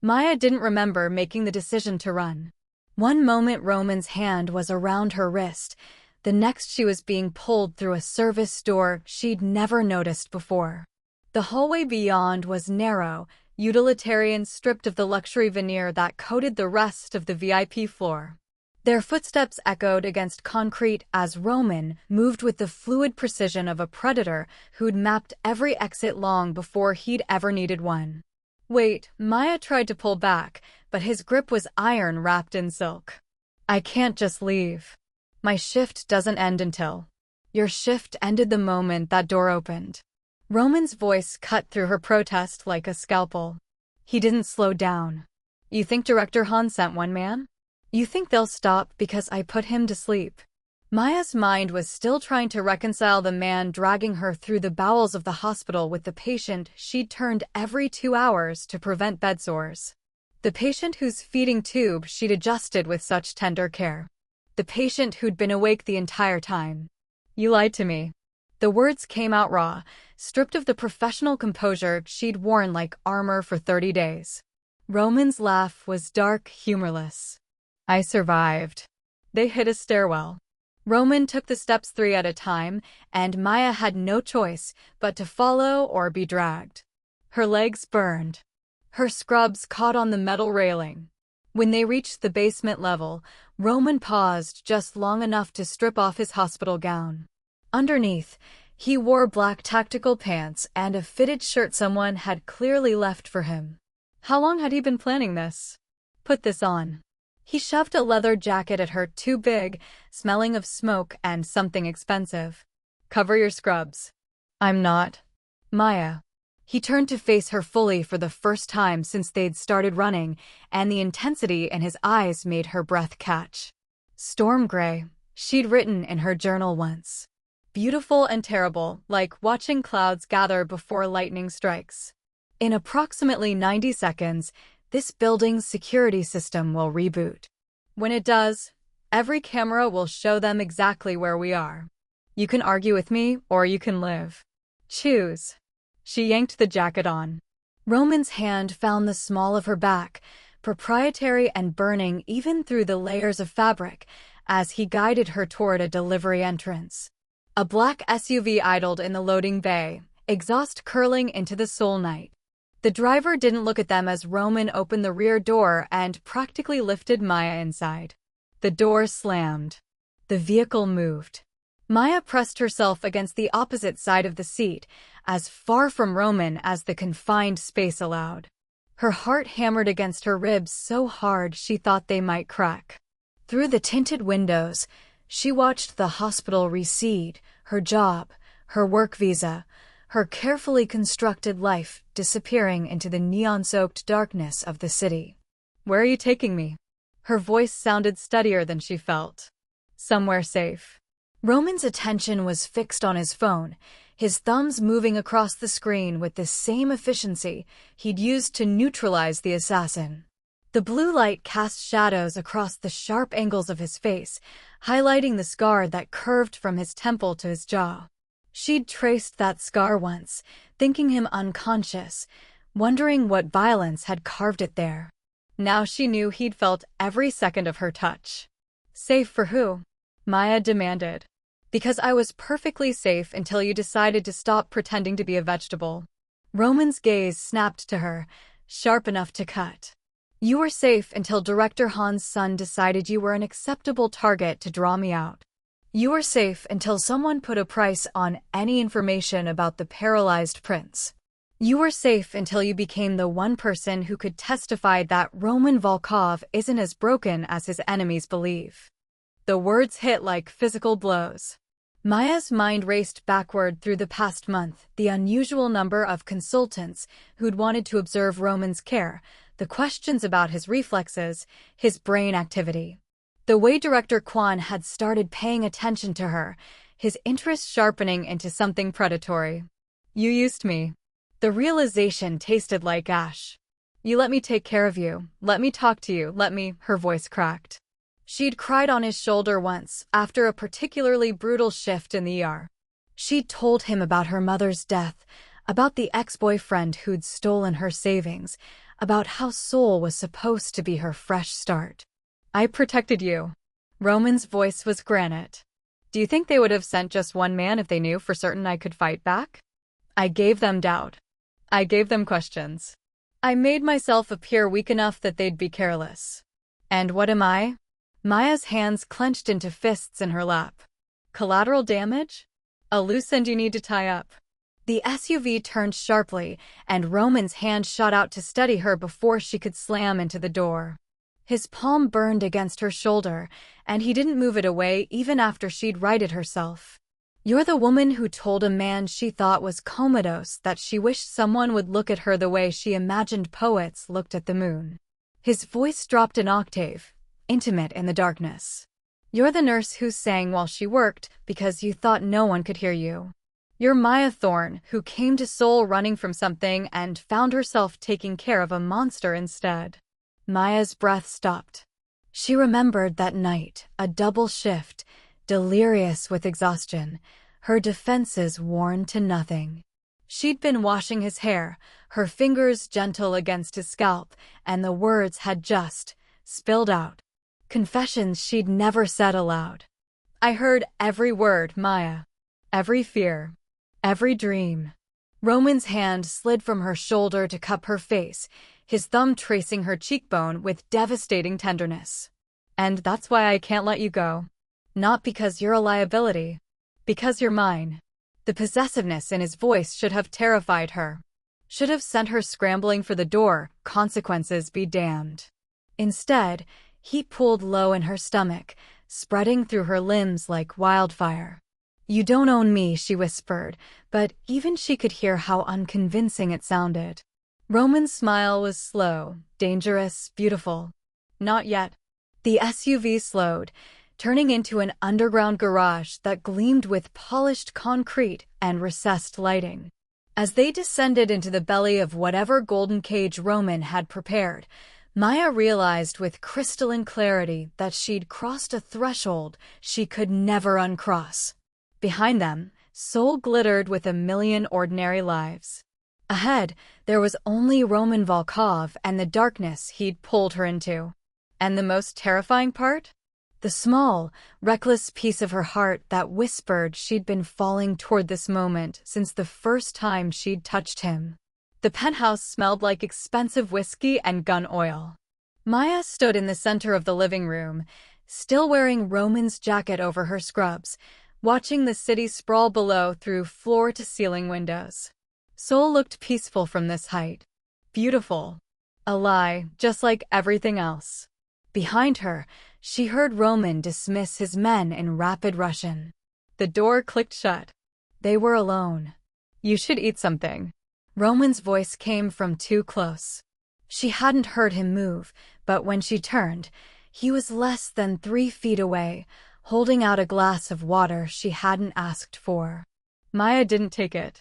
Maya didn't remember making the decision to run. One moment Roman's hand was around her wrist, the next she was being pulled through a service door she'd never noticed before. The hallway beyond was narrow, utilitarian, stripped of the luxury veneer that coated the rest of the VIP floor. Their footsteps echoed against concrete as Roman moved with the fluid precision of a predator who'd mapped every exit long before he'd ever needed one. Wait, Maya tried to pull back, but his grip was iron wrapped in silk. I can't just leave. My shift doesn't end until. Your shift ended the moment that door opened. Roman's voice cut through her protest like a scalpel. He didn't slow down. You think Director Han sent one man? You think they'll stop because I put him to sleep? Maya's mind was still trying to reconcile the man dragging her through the bowels of the hospital with the patient she'd turned every 2 hours to prevent bed sores. The patient whose feeding tube she'd adjusted with such tender care. The patient who'd been awake the entire time. You lied to me. The words came out raw, stripped of the professional composure she'd worn like armor for 30 days. Roman's laugh was dark, humorless. I survived. They hit a stairwell. Roman took the steps 3 at a time, and Maya had no choice but to follow or be dragged. Her legs burned. Her scrubs caught on the metal railing. When they reached the basement level, Roman paused just long enough to strip off his hospital gown. Underneath, he wore black tactical pants and a fitted shirt someone had clearly left for him. How long had he been planning this? Put this on. He shoved a leather jacket at her, too big, smelling of smoke and something expensive. Cover your scrubs. I'm not. Maya. He turned to face her fully for the first time since they'd started running, and the intensity in his eyes made her breath catch. Storm gray, she'd written in her journal once. Beautiful and terrible, like watching clouds gather before lightning strikes. In approximately 90 seconds, this building's security system will reboot. When it does, every camera will show them exactly where we are. You can argue with me, or you can live. Choose. She yanked the jacket on. Roman's hand found the small of her back, proprietary and burning even through the layers of fabric, as he guided her toward a delivery entrance. A black SUV idled in the loading bay, exhaust curling into the soul night. The driver didn't look at them as Roman opened the rear door and practically lifted Maya inside. The door slammed. The vehicle moved. Maya pressed herself against the opposite side of the seat, as far from Roman as the confined space allowed. Her heart hammered against her ribs so hard she thought they might crack. Through the tinted windows, she watched the hospital recede, her job, her work visa, her carefully constructed life disappearing into the neon-soaked darkness of the city. Where are you taking me? Her voice sounded steadier than she felt. Somewhere safe. Roman's attention was fixed on his phone, his thumbs moving across the screen with the same efficiency he'd used to neutralize the assassin. The blue light cast shadows across the sharp angles of his face, highlighting the scar that curved from his temple to his jaw. She'd traced that scar once, thinking him unconscious, wondering what violence had carved it there. Now she knew he'd felt every second of her touch. Safe for who? Maya demanded. Because I was perfectly safe until you decided to stop pretending to be a vegetable. Roman's gaze snapped to her, sharp enough to cut. You were safe until Director Han's son decided you were an acceptable target to draw me out. You were safe until someone put a price on any information about the paralyzed prince. You were safe until you became the one person who could testify that Roman Volkov isn't as broken as his enemies believe. The words hit like physical blows. Maya's mind raced backward through the past month, the unusual number of consultants who'd wanted to observe Roman's care, the questions about his reflexes, his brain activity. The way Director Kwan had started paying attention to her, his interest sharpening into something predatory. You used me. The realization tasted like ash. You let me take care of you, let me talk to you, her voice cracked. She'd cried on his shoulder once, after a particularly brutal shift in the ER. She'd told him about her mother's death, about the ex-boyfriend who'd stolen her savings, about how Seoul was supposed to be her fresh start. I protected you. Roman's voice was granite. Do you think they would have sent just one man if they knew for certain I could fight back? I gave them doubt. I gave them questions. I made myself appear weak enough that they'd be careless. And what am I? Maya's hands clenched into fists in her lap. Collateral damage? A loose end you need to tie up. The SUV turned sharply, and Roman's hand shot out to steady her before she could slam into the door. His palm burned against her shoulder, and he didn't move it away even after she'd righted herself. You're the woman who told a man she thought was comatose that she wished someone would look at her the way she imagined poets looked at the moon. His voice dropped an octave, intimate in the darkness. You're the nurse who sang while she worked because you thought no one could hear you. You're Maya Thorne, who came to Seoul running from something and found herself taking care of a monster instead. Maya's breath stopped. She remembered that night, a double shift, delirious with exhaustion, her defenses worn to nothing. She'd been washing his hair, her fingers gentle against his scalp, and the words had just spilled out. Confessions she'd never said aloud. I heard every word, Maya. Every fear. Every dream. Roman's hand slid from her shoulder to cup her face, his thumb tracing her cheekbone with devastating tenderness. And that's why I can't let you go. Not because you're a liability. Because you're mine. The possessiveness in his voice should have terrified her. Should have sent her scrambling for the door, consequences be damned. Instead, he pulled low in her stomach, spreading through her limbs like wildfire. You don't own me, she whispered, but even she could hear how unconvincing it sounded. Roman's smile was slow, dangerous, beautiful. Not yet. The SUV slowed, turning into an underground garage that gleamed with polished concrete and recessed lighting. As they descended into the belly of whatever golden cage Roman had prepared, Maya realized with crystalline clarity that she'd crossed a threshold she could never uncross. Behind them, Seoul glittered with a million ordinary lives. Ahead, there was only Roman Volkov and the darkness he'd pulled her into. And the most terrifying part? The small, reckless piece of her heart that whispered she'd been falling toward this moment since the first time she'd touched him. The penthouse smelled like expensive whiskey and gun oil. Maya stood in the center of the living room, still wearing Roman's jacket over her scrubs, watching the city sprawl below through floor-to-ceiling windows. Seoul looked peaceful from this height. Beautiful. A lie, just like everything else. Behind her, she heard Roman dismiss his men in rapid Russian. The door clicked shut. They were alone. You should eat something. Roman's voice came from too close. She hadn't heard him move, but when she turned, he was less than 3 feet away, holding out a glass of water she hadn't asked for. Maya didn't take it.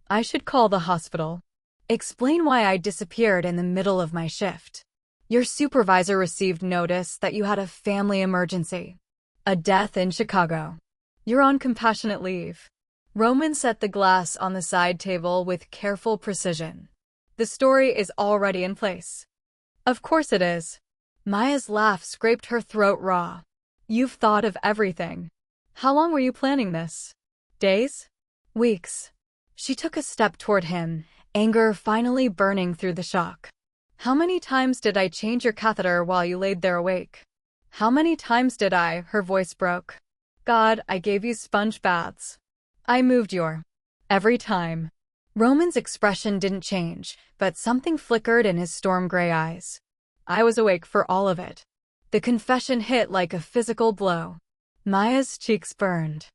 I should call the hospital. Explain why I disappeared in the middle of my shift. Your supervisor received notice that you had a family emergency. A death in Chicago. You're on compassionate leave. Roman set the glass on the side table with careful precision. The story is already in place. Of course it is. Maya's laugh scraped her throat raw. You've thought of everything. How long were you planning this? Days? Weeks? She took a step toward him, anger finally burning through the shock. How many times did I change your catheter while you laid there awake? How many times did I? Her voice broke. God, I gave you sponge baths. I moved your. Every time. Roman's expression didn't change, but something flickered in his storm gray eyes. I was awake for all of it. The confession hit like a physical blow. Maya's cheeks burned.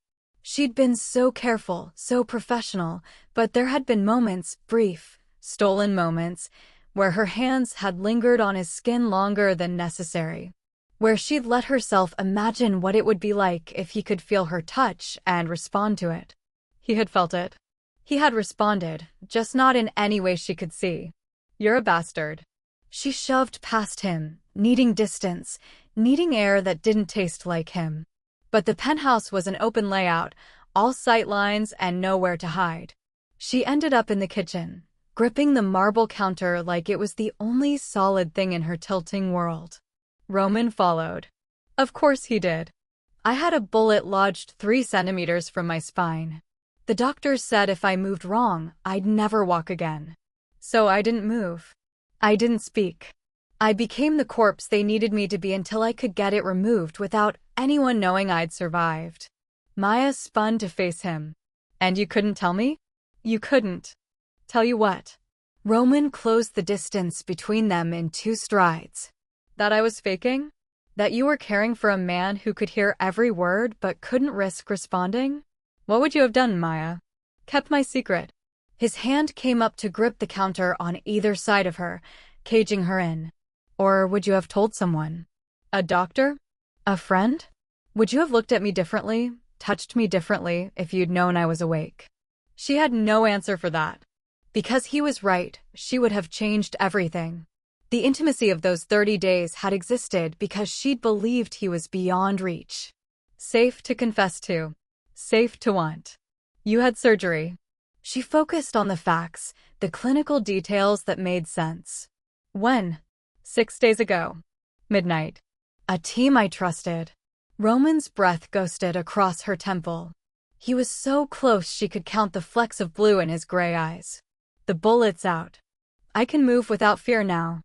She'd been so careful, so professional, but there had been moments, brief, stolen moments, where her hands had lingered on his skin longer than necessary. Where she'd let herself imagine what it would be like if he could feel her touch and respond to it. He had felt it. He had responded, just not in any way she could see. You're a bastard. She shoved past him, needing distance, needing air that didn't taste like him. But the penthouse was an open layout, all sight lines and nowhere to hide. She ended up in the kitchen, gripping the marble counter like it was the only solid thing in her tilting world. Roman followed. Of course he did. I had a bullet lodged 3 centimeters from my spine. The doctors said if I moved wrong, I'd never walk again. So I didn't move. I didn't speak. I became the corpse they needed me to be until I could get it removed without anyone knowing I'd survived. Maya spun to face him. And you couldn't tell me? You couldn't. Tell you what? Roman closed the distance between them in 2 strides. That I was faking? That you were caring for a man who could hear every word but couldn't risk responding? What would you have done, Maya? Kept my secret. His hand came up to grip the counter on either side of her, caging her in. Or would you have told someone? A doctor? A friend? Would you have looked at me differently, touched me differently if you'd known I was awake? She had no answer for that. Because he was right, she would have changed everything. The intimacy of those 30 days had existed because she'd believed he was beyond reach. Safe to confess to. Safe to want. You had surgery. She focused on the facts, the clinical details that made sense. When? 6 days ago. Midnight. A team I trusted. Roman's breath ghosted across her temple. He was so close she could count the flecks of blue in his gray eyes. The bullet's out. I can move without fear now.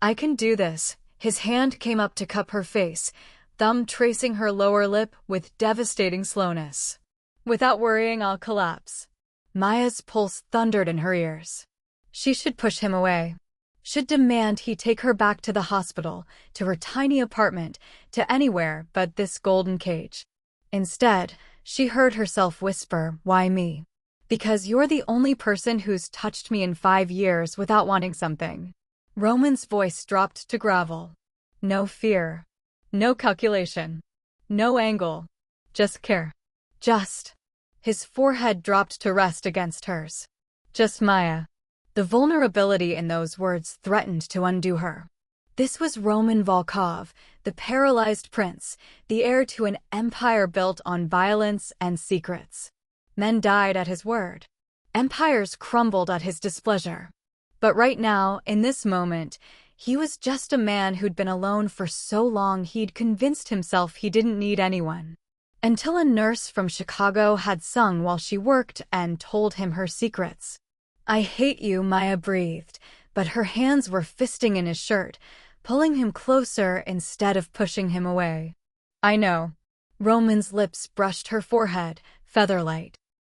I can do this. His hand came up to cup her face, thumb tracing her lower lip with devastating slowness. Without worrying I'll collapse. Maya's pulse thundered in her ears. She should push him away. Should demand he take her back to the hospital, to her tiny apartment, to anywhere but this golden cage. Instead, she heard herself whisper, "Why me? Because you're the only person who's touched me in 5 years without wanting something." Roman's voice dropped to gravel. No fear. No calculation. No angle. Just care. Just. His forehead dropped to rest against hers. Just Maya. The vulnerability in those words threatened to undo her. This was Roman Volkov, the paralyzed prince, the heir to an empire built on violence and secrets. Men died at his word. Empires crumbled at his displeasure. But right now, in this moment, he was just a man who'd been alone for so long he'd convinced himself he didn't need anyone. Until a nurse from Chicago had sung while she worked and told him her secrets. I hate you, Maya breathed, but her hands were fisting in his shirt, pulling him closer instead of pushing him away. I know. Roman's lips brushed her forehead, featherlight.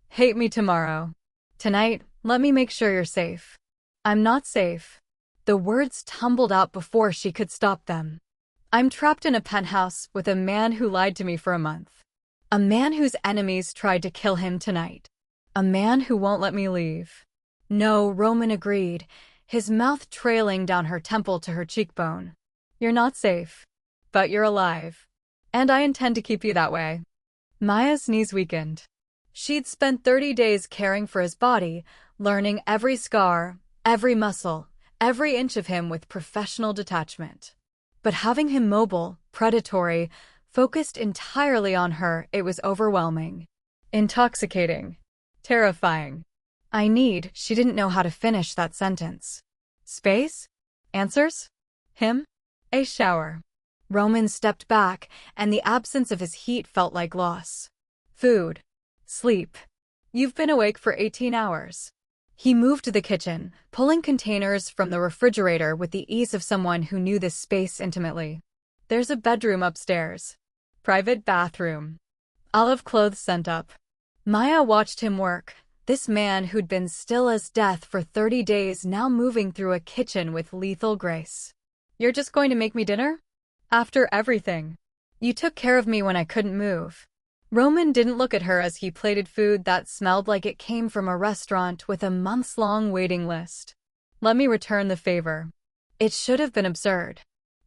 Hate me tomorrow. Tonight, let me make sure you're safe. I'm not safe. The words tumbled out before she could stop them. I'm trapped in a penthouse with a man who lied to me for a month. A man whose enemies tried to kill him tonight. A man who won't let me leave. No, Roman agreed, his mouth trailing down her temple to her cheekbone. You're not safe. But you're alive. And I intend to keep you that way. Maya's knees weakened. She'd spent 30 days caring for his body, learning every scar, every muscle, every inch of him with professional detachment. But having him mobile, predatory, focused entirely on her, it was overwhelming. Intoxicating. Terrifying. She didn't know how to finish that sentence. Space? Answers? Him? A shower. Roman stepped back, and the absence of his heat felt like loss. Food. Sleep. You've been awake for 18 hours. He moved to the kitchen, pulling containers from the refrigerator with the ease of someone who knew this space intimately. There's a bedroom upstairs. Private bathroom. Olive clothes sent up. Maya watched him work, this man who'd been still as death for 30 days now moving through a kitchen with lethal grace. You're just going to make me dinner? After everything. You took care of me when I couldn't move. Roman didn't look at her as he plated food that smelled like it came from a restaurant with a months-long waiting list. Let me return the favor. It should have been absurd.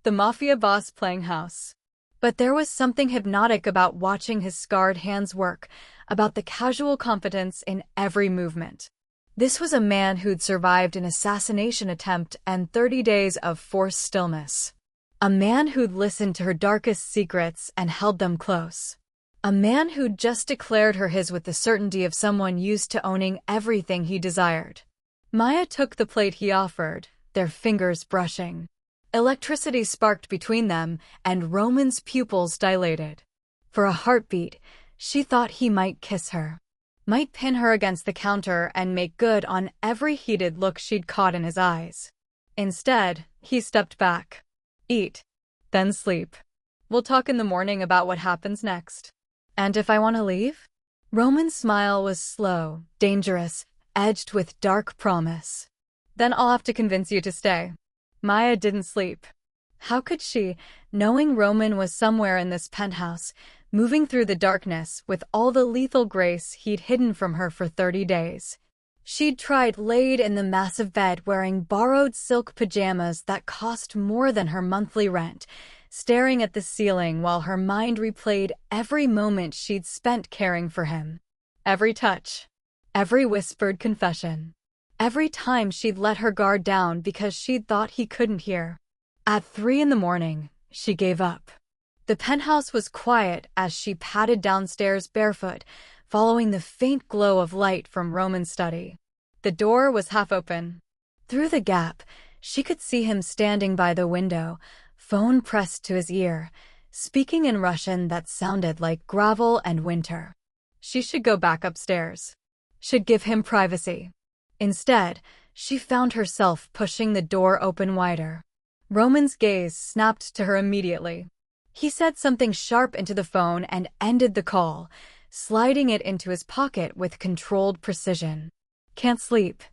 The mafia boss playing house. But there was something hypnotic about watching his scarred hands work, about the casual confidence in every movement. This was a man who'd survived an assassination attempt and 30 days of forced stillness. A man who'd listened to her darkest secrets and held them close. A man who'd just declared her his with the certainty of someone used to owning everything he desired. Maya took the plate he offered, their fingers brushing. Electricity sparked between them, and Roman's pupils dilated. For a heartbeat, she thought he might kiss her. Might pin her against the counter and make good on every heated look she'd caught in his eyes. Instead, he stepped back. Eat. Then sleep. We'll talk in the morning about what happens next. And if I want to leave? Roman's smile was slow, dangerous, edged with dark promise. Then I'll have to convince you to stay. Maya didn't sleep. How could she, knowing Roman was somewhere in this penthouse, moving through the darkness with all the lethal grace he'd hidden from her for 30 days? She'd tried laid in the massive bed wearing borrowed silk pajamas that cost more than her monthly rent, staring at the ceiling while her mind replayed every moment she'd spent caring for him. Every touch. Every whispered confession. Every time she'd let her guard down because she'd thought he couldn't hear. At 3 a.m, she gave up. The penthouse was quiet as she padded downstairs barefoot, following the faint glow of light from Roman's study. The door was half open. Through the gap, she could see him standing by the window, phone pressed to his ear, speaking in Russian that sounded like gravel and winter. She should go back upstairs. Should give him privacy. Instead, she found herself pushing the door open wider. Roman's gaze snapped to her immediately. He said something sharp into the phone and ended the call, sliding it into his pocket with controlled precision. Can't sleep.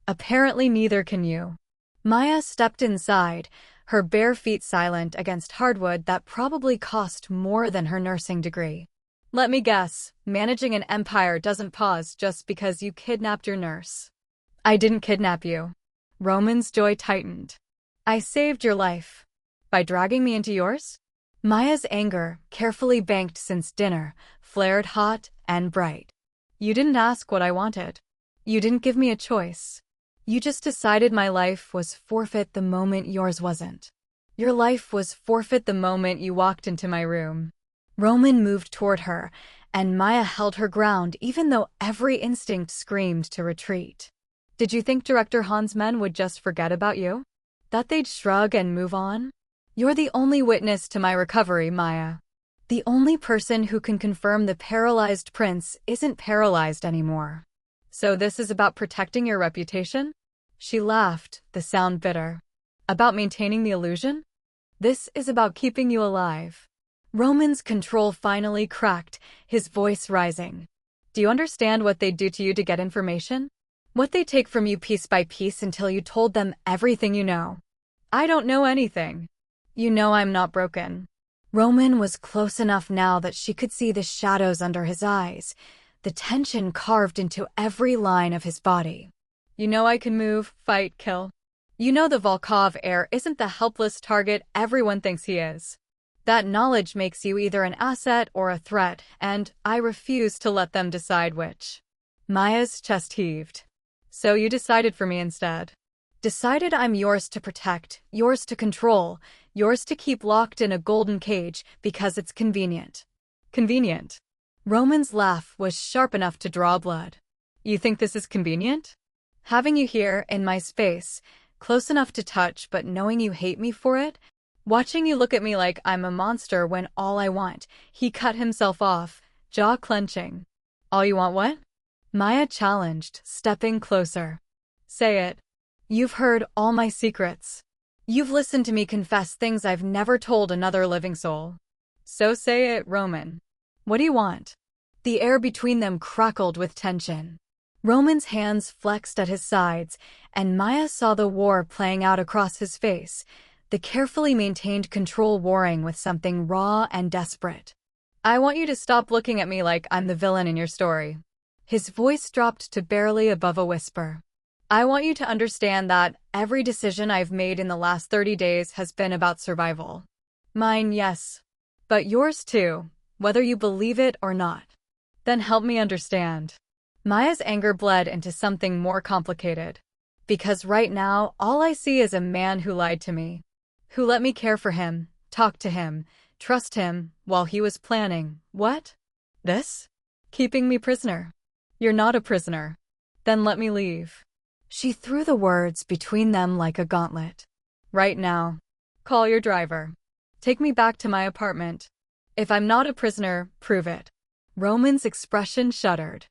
Apparently neither can you. Maya stepped inside, her bare feet silent against hardwood that probably cost more than her nursing degree. Let me guess, managing an empire doesn't pause just because you kidnapped your nurse. I didn't kidnap you. Roman's jaw tightened. I saved your life. By dragging me into yours? Maya's anger, carefully banked since dinner, flared hot and bright. You didn't ask what I wanted. You didn't give me a choice. You just decided my life was forfeit the moment yours wasn't. Your life was forfeit the moment you walked into my room. Roman moved toward her, and Maya held her ground even though every instinct screamed to retreat. Did you think Director Han's men would just forget about you? That they'd shrug and move on? You're the only witness to my recovery, Maya. The only person who can confirm the paralyzed prince isn't paralyzed anymore. So this is about protecting your reputation? She laughed, the sound bitter. About maintaining the illusion? This is about keeping you alive. Roman's control finally cracked, his voice rising. Do you understand what they'd do to you to get information? What they take from you piece by piece until you told them everything you know. I don't know anything. You know I'm not broken. Roman was close enough now that she could see the shadows under his eyes, the tension carved into every line of his body. You know I can move, fight, kill. You know the Volkov heir isn't the helpless target everyone thinks he is. That knowledge makes you either an asset or a threat, and I refuse to let them decide which. Maya's chest heaved. So you decided for me instead. Decided I'm yours to protect, yours to control, yours to keep locked in a golden cage because it's convenient. Convenient. Roman's laugh was sharp enough to draw blood. You think this is convenient? Having you here, in my space, close enough to touch but knowing you hate me for it? Watching you look at me like I'm a monster when all I want. He cut himself off, jaw clenching. All you want what? Maya challenged, stepping closer. Say it. You've heard all my secrets. You've listened to me confess things I've never told another living soul. So say it, Roman. What do you want? The air between them crackled with tension. Roman's hands flexed at his sides, and Maya saw the war playing out across his face, the carefully maintained control warring with something raw and desperate. I want you to stop looking at me like I'm the villain in your story. His voice dropped to barely above a whisper. I want you to understand that every decision I've made in the last 30 days has been about survival. Mine, yes. But yours too, whether you believe it or not. Then help me understand. Maya's anger bled into something more complicated. Because right now, all I see is a man who lied to me. Who let me care for him, talk to him, trust him, while he was planning, what? This? Keeping me prisoner. You're not a prisoner. Then let me leave. She threw the words between them like a gauntlet. Right now. Call your driver. Take me back to my apartment. If I'm not a prisoner, prove it. Roman's expression shuddered.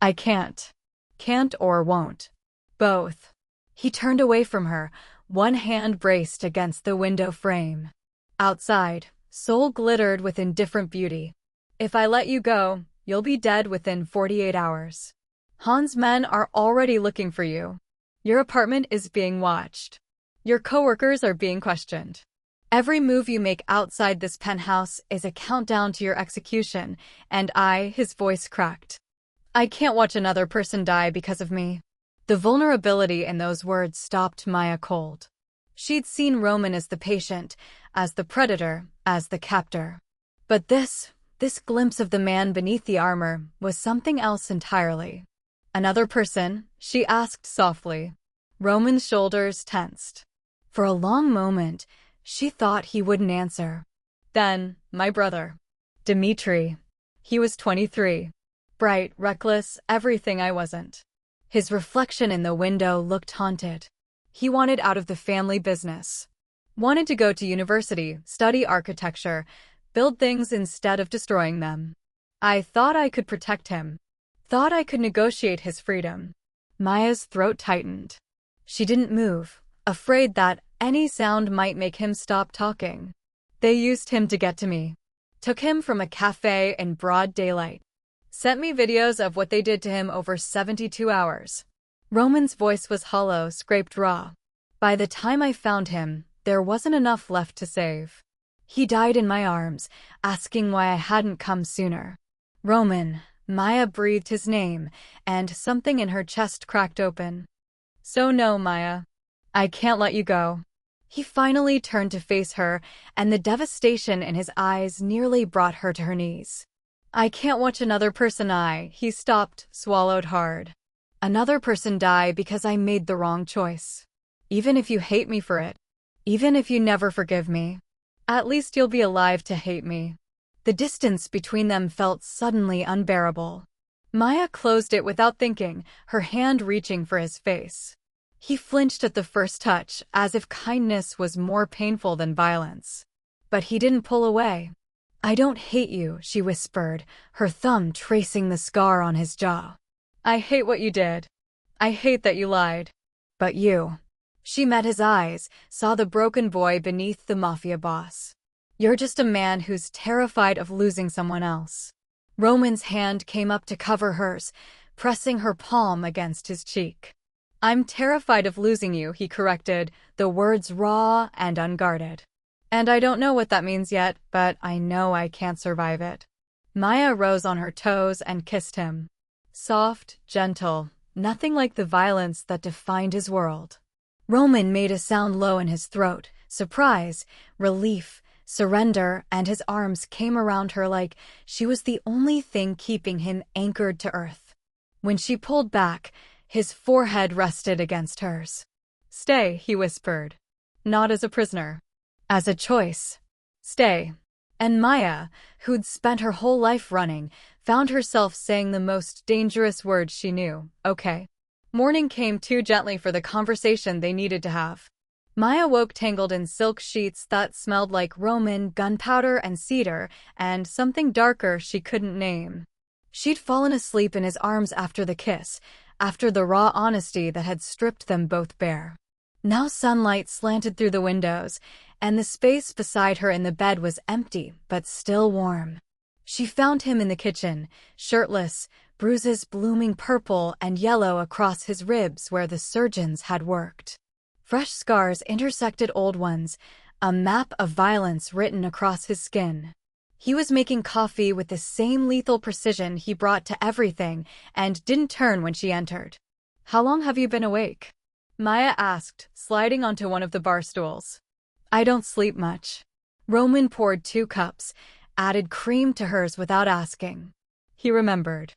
I can't. Can't or won't. Both. He turned away from her, one hand braced against the window frame. Outside, Seoul glittered with indifferent beauty. If I let you go, you'll be dead within 48 hours. Han's men are already looking for you. Your apartment is being watched. Your coworkers are being questioned. Every move you make outside this penthouse is a countdown to your execution, and his voice cracked. I can't watch another person die because of me. The vulnerability in those words stopped Maya cold. She'd seen Roman as the patient, as the predator, as the captor. But this glimpse of the man beneath the armor was something else entirely. Another person? She asked softly. Roman's shoulders tensed. For a long moment, she thought he wouldn't answer. Then, my brother. Dmitri. He was 23. Bright, reckless, everything I wasn't. His reflection in the window looked haunted. He wanted out of the family business. Wanted to go to university, study architecture, build things instead of destroying them. I thought I could protect him. Thought I could negotiate his freedom. Maya's throat tightened. She didn't move, afraid that any sound might make him stop talking. They used him to get to me. Took him from a cafe in broad daylight. Sent me videos of what they did to him over 72 hours. Roman's voice was hollow, scraped raw. By the time I found him, there wasn't enough left to save. He died in my arms, asking why I hadn't come sooner. Roman. Maya breathed his name, and something in her chest cracked open. So no, Maya. I can't let you go. He finally turned to face her, and the devastation in his eyes nearly brought her to her knees. I can't watch another person die. He stopped, swallowed hard. Another person die because I made the wrong choice. Even if you hate me for it. Even if you never forgive me. At least you'll be alive to hate me. The distance between them felt suddenly unbearable. Maya closed it without thinking, her hand reaching for his face. He flinched at the first touch, as if kindness was more painful than violence. But he didn't pull away. I don't hate you, she whispered, her thumb tracing the scar on his jaw. I hate what you did. I hate that you lied. But you. She met his eyes, saw the broken boy beneath the mafia boss. You're just a man who's terrified of losing someone else. Roman's hand came up to cover hers, pressing her palm against his cheek. I'm terrified of losing you, he corrected, the words raw and unguarded. And I don't know what that means yet, but I know I can't survive it. Maya rose on her toes and kissed him. Soft, gentle, nothing like the violence that defined his world. Roman made a sound low in his throat, surprise, relief, surrender, and his arms came around her like she was the only thing keeping him anchored to earth. When she pulled back, his forehead rested against hers. Stay, he whispered. Not as a prisoner. As a choice. Stay. And Maya, who'd spent her whole life running, found herself saying the most dangerous words she knew, okay. Morning came too gently for the conversation they needed to have. Maya woke tangled in silk sheets that smelled like Roman, gunpowder, and cedar, and something darker she couldn't name. She'd fallen asleep in his arms after the kiss, after the raw honesty that had stripped them both bare. Now sunlight slanted through the windows, and the space beside her in the bed was empty, but still warm. She found him in the kitchen, shirtless, bruises blooming purple and yellow across his ribs where the surgeons had worked. Fresh scars intersected old ones, a map of violence written across his skin. He was making coffee with the same lethal precision he brought to everything and didn't turn when she entered. How long have you been awake? Maya asked, sliding onto one of the bar stools. I don't sleep much. Roman poured 2 cups, added cream to hers without asking. He remembered.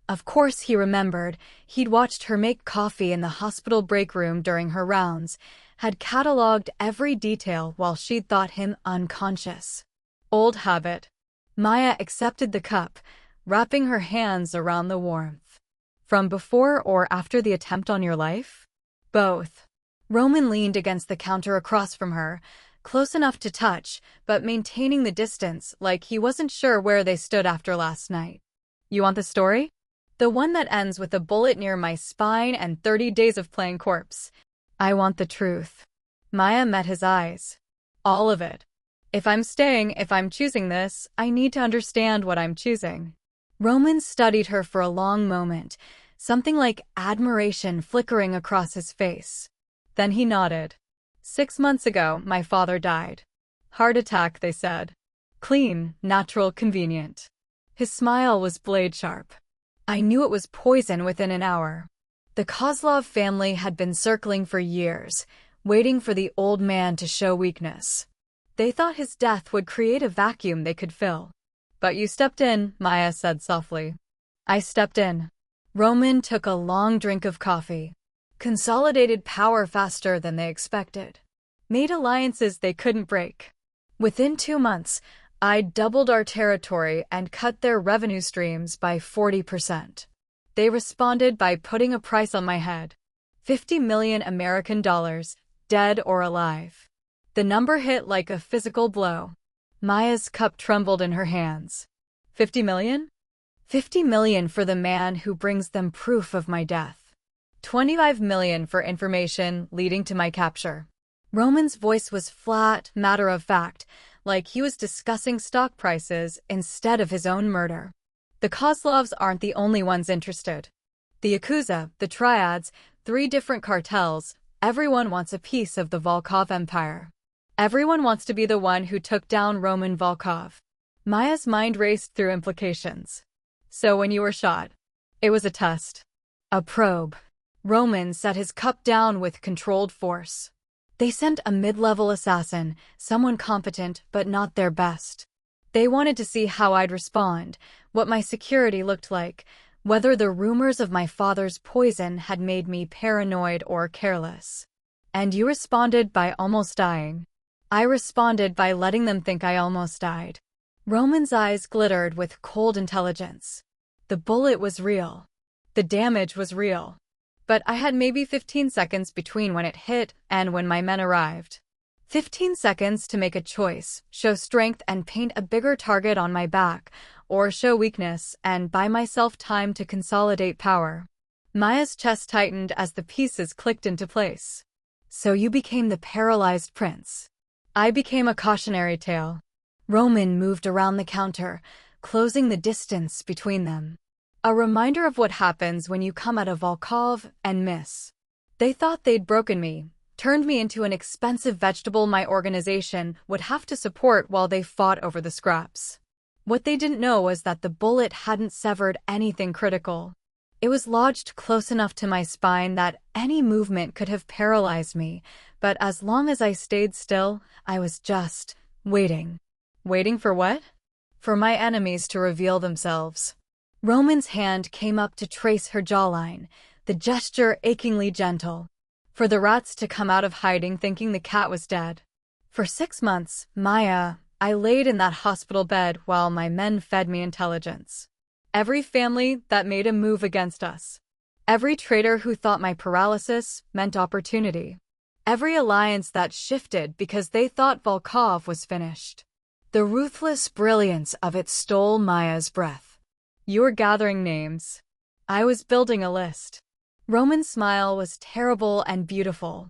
Of course he remembered. He'd watched her make coffee in the hospital break room during her rounds, had catalogued every detail while she'd thought him unconscious. Old habit. Maya accepted the cup, wrapping her hands around the warmth. From before or after the attempt on your life? Both. Roman leaned against the counter across from her, close enough to touch, but maintaining the distance like he wasn't sure where they stood after last night. You want the story? The one that ends with a bullet near my spine and 30 days of playing corpse. I want the truth. Maya met his eyes. All of it. If I'm choosing this, I need to understand what I'm choosing. Roman studied her for a long moment, something like admiration flickering across his face. Then he nodded. 6 months ago, my father died. Heart attack, they said. Clean, natural, convenient. His smile was blade sharp. I knew it was poison within an hour. The Kozlov family had been circling for years, waiting for the old man to show weakness. They thought his death would create a vacuum they could fill. But you stepped in, Maya said softly. I stepped in. Roman took a long drink of coffee. Consolidated power faster than they expected. Made alliances they couldn't break. Within 2 months, I doubled our territory and cut their revenue streams by 40%. They responded by putting a price on my head. 50 million American dollars, dead or alive. The number hit like a physical blow. Maya's cup trembled in her hands. 50 million? 50 million for the man who brings them proof of my death. 25 million for information leading to my capture. Roman's voice was flat, matter-of-fact, like he was discussing stock prices instead of his own murder. The Kozlovs aren't the only ones interested. The Yakuza, the Triads, 3 different cartels, everyone wants a piece of the Volkov empire. Everyone wants to be the one who took down Roman Volkov. Maya's mind raced through implications. So when you were shot, it was a test. A probe. Roman set his cup down with controlled force. They sent a mid-level assassin, someone competent but not their best. They wanted to see how I'd respond, what my security looked like, whether the rumors of my father's poison had made me paranoid or careless. And you responded by almost dying. I responded by letting them think I almost died. Roman's eyes glittered with cold intelligence. The bullet was real. The damage was real. But I had maybe 15 seconds between when it hit and when my men arrived. 15 seconds to make a choice, show strength and paint a bigger target on my back, or show weakness and buy myself time to consolidate power. Maya's chest tightened as the pieces clicked into place. So you became the paralyzed prince. I became a cautionary tale. Roman moved around the counter, closing the distance between them. A reminder of what happens when you come at a Volkov and miss. They thought they'd broken me, turned me into an expensive vegetable my organization would have to support while they fought over the scraps. What they didn't know was that the bullet hadn't severed anything critical. It was lodged close enough to my spine that any movement could have paralyzed me, but as long as I stayed still, I was just waiting. Waiting for what? For my enemies to reveal themselves. Roman's hand came up to trace her jawline, the gesture achingly gentle. For the rats to come out of hiding thinking the cat was dead. For 6 months, Maya, I laid in that hospital bed while my men fed me intelligence. Every family that made a move against us. Every traitor who thought my paralysis meant opportunity. Every alliance that shifted because they thought Volkov was finished. The ruthless brilliance of it stole Maya's breath. You were gathering names. I was building a list. Roman's smile was terrible and beautiful.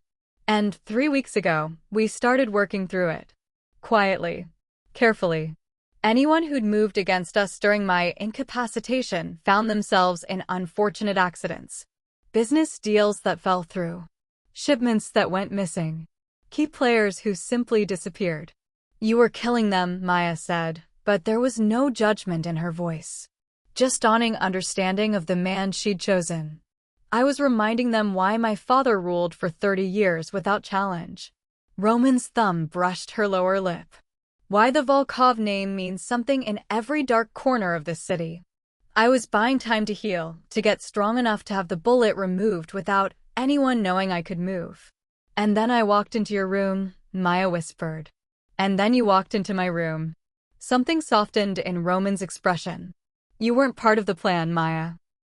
And 3 weeks ago, we started working through it. Quietly. Carefully. Anyone who'd moved against us during my incapacitation found themselves in unfortunate accidents. Business deals that fell through. Shipments that went missing. Key players who simply disappeared. You were killing them, Maya said, but there was no judgment in her voice. Just dawning understanding of the man she'd chosen. I was reminding them why my father ruled for 30 years without challenge. Roman's thumb brushed her lower lip. Why the Volkov name means something in every dark corner of this city. I was buying time to heal, to get strong enough to have the bullet removed without anyone knowing I could move. And then I walked into your room, Maya whispered. And then you walked into my room. Something softened in Roman's expression. You weren't part of the plan, Maya.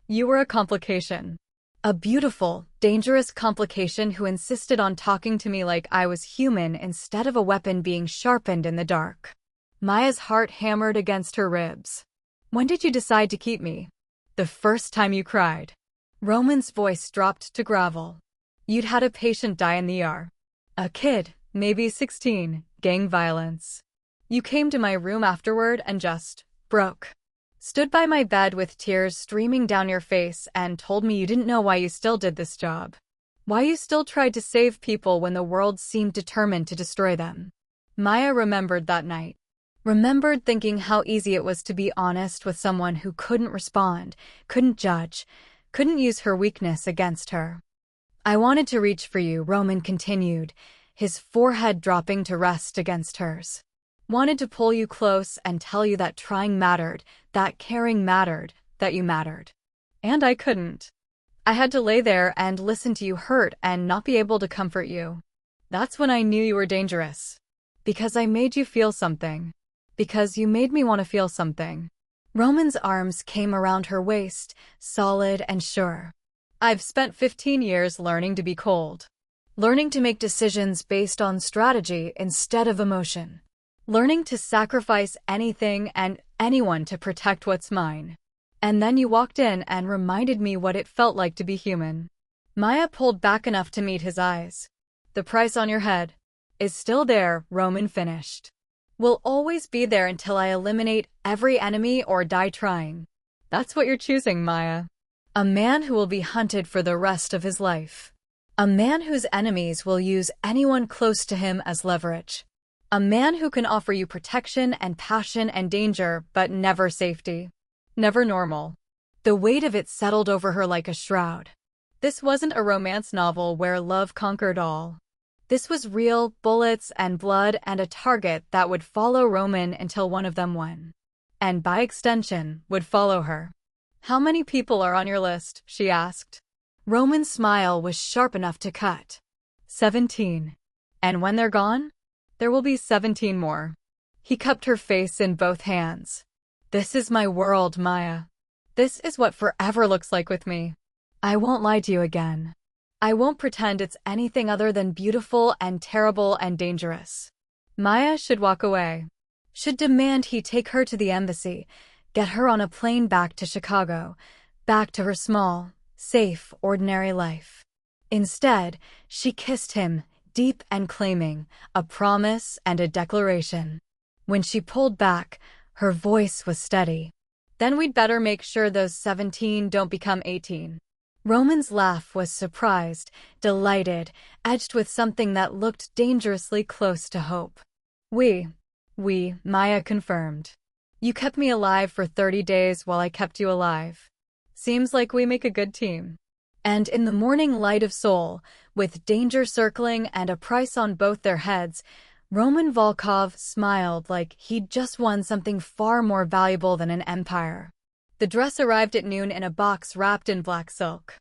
You were a complication. A beautiful, dangerous complication who insisted on talking to me like I was human instead of a weapon being sharpened in the dark. Maya's heart hammered against her ribs. When did you decide to keep me? The first time you cried. Roman's voice dropped to gravel. You'd had a patient die in the ER. A kid, maybe 16, gang violence. You came to my room afterward and just broke. Stood by my bed with tears streaming down your face and told me you didn't know why you still did this job. Why you still tried to save people when the world seemed determined to destroy them. Maya remembered that night. Remembered thinking how easy it was to be honest with someone who couldn't respond, couldn't judge, couldn't use her weakness against her. I wanted to reach for you, Roman continued, his forehead dropping to rest against hers. Wanted to pull you close and tell you that trying mattered, that caring mattered, that you mattered. And I couldn't. I had to lay there and listen to you hurt and not be able to comfort you. That's when I knew you were dangerous. Because I made you feel something. Because you made me want to feel something. Roman's arms came around her waist, solid and sure. I've spent 15 years learning to be cold. Learning to make decisions based on strategy instead of emotion. Learning to sacrifice anything and anyone to protect what's mine. And then you walked in and reminded me what it felt like to be human. Maya pulled back enough to meet his eyes. The price on your head is still there, Roman finished. Will always be there until I eliminate every enemy or die trying. That's what you're choosing, Maya. A man who will be hunted for the rest of his life. A man whose enemies will use anyone close to him as leverage. A man who can offer you protection and passion and danger, but never safety. Never normal. The weight of it settled over her like a shroud. This wasn't a romance novel where love conquered all. This was real, bullets and blood and a target that would follow Roman until one of them won. And by extension, would follow her. How many people are on your list? She asked. Roman's smile was sharp enough to cut. 17. And when they're gone? There will be 17 more. He cupped her face in both hands. This is my world, Maya. This is what forever looks like with me. I won't lie to you again. I won't pretend it's anything other than beautiful and terrible and dangerous. Maya should walk away. Should demand he take her to the embassy, get her on a plane back to Chicago, back to her small, safe, ordinary life. Instead, she kissed him, deep and claiming, a promise and a declaration. When she pulled back, her voice was steady. Then we'd better make sure those 17 don't become 18. Roman's laugh was surprised, delighted, edged with something that looked dangerously close to hope. We, Maya confirmed. You kept me alive for 30 days while I kept you alive. Seems like we make a good team. And in the morning light of Seoul, with danger circling and a price on both their heads, Roman Volkov smiled like he'd just won something far more valuable than an empire. The dress arrived at noon in a box wrapped in black silk.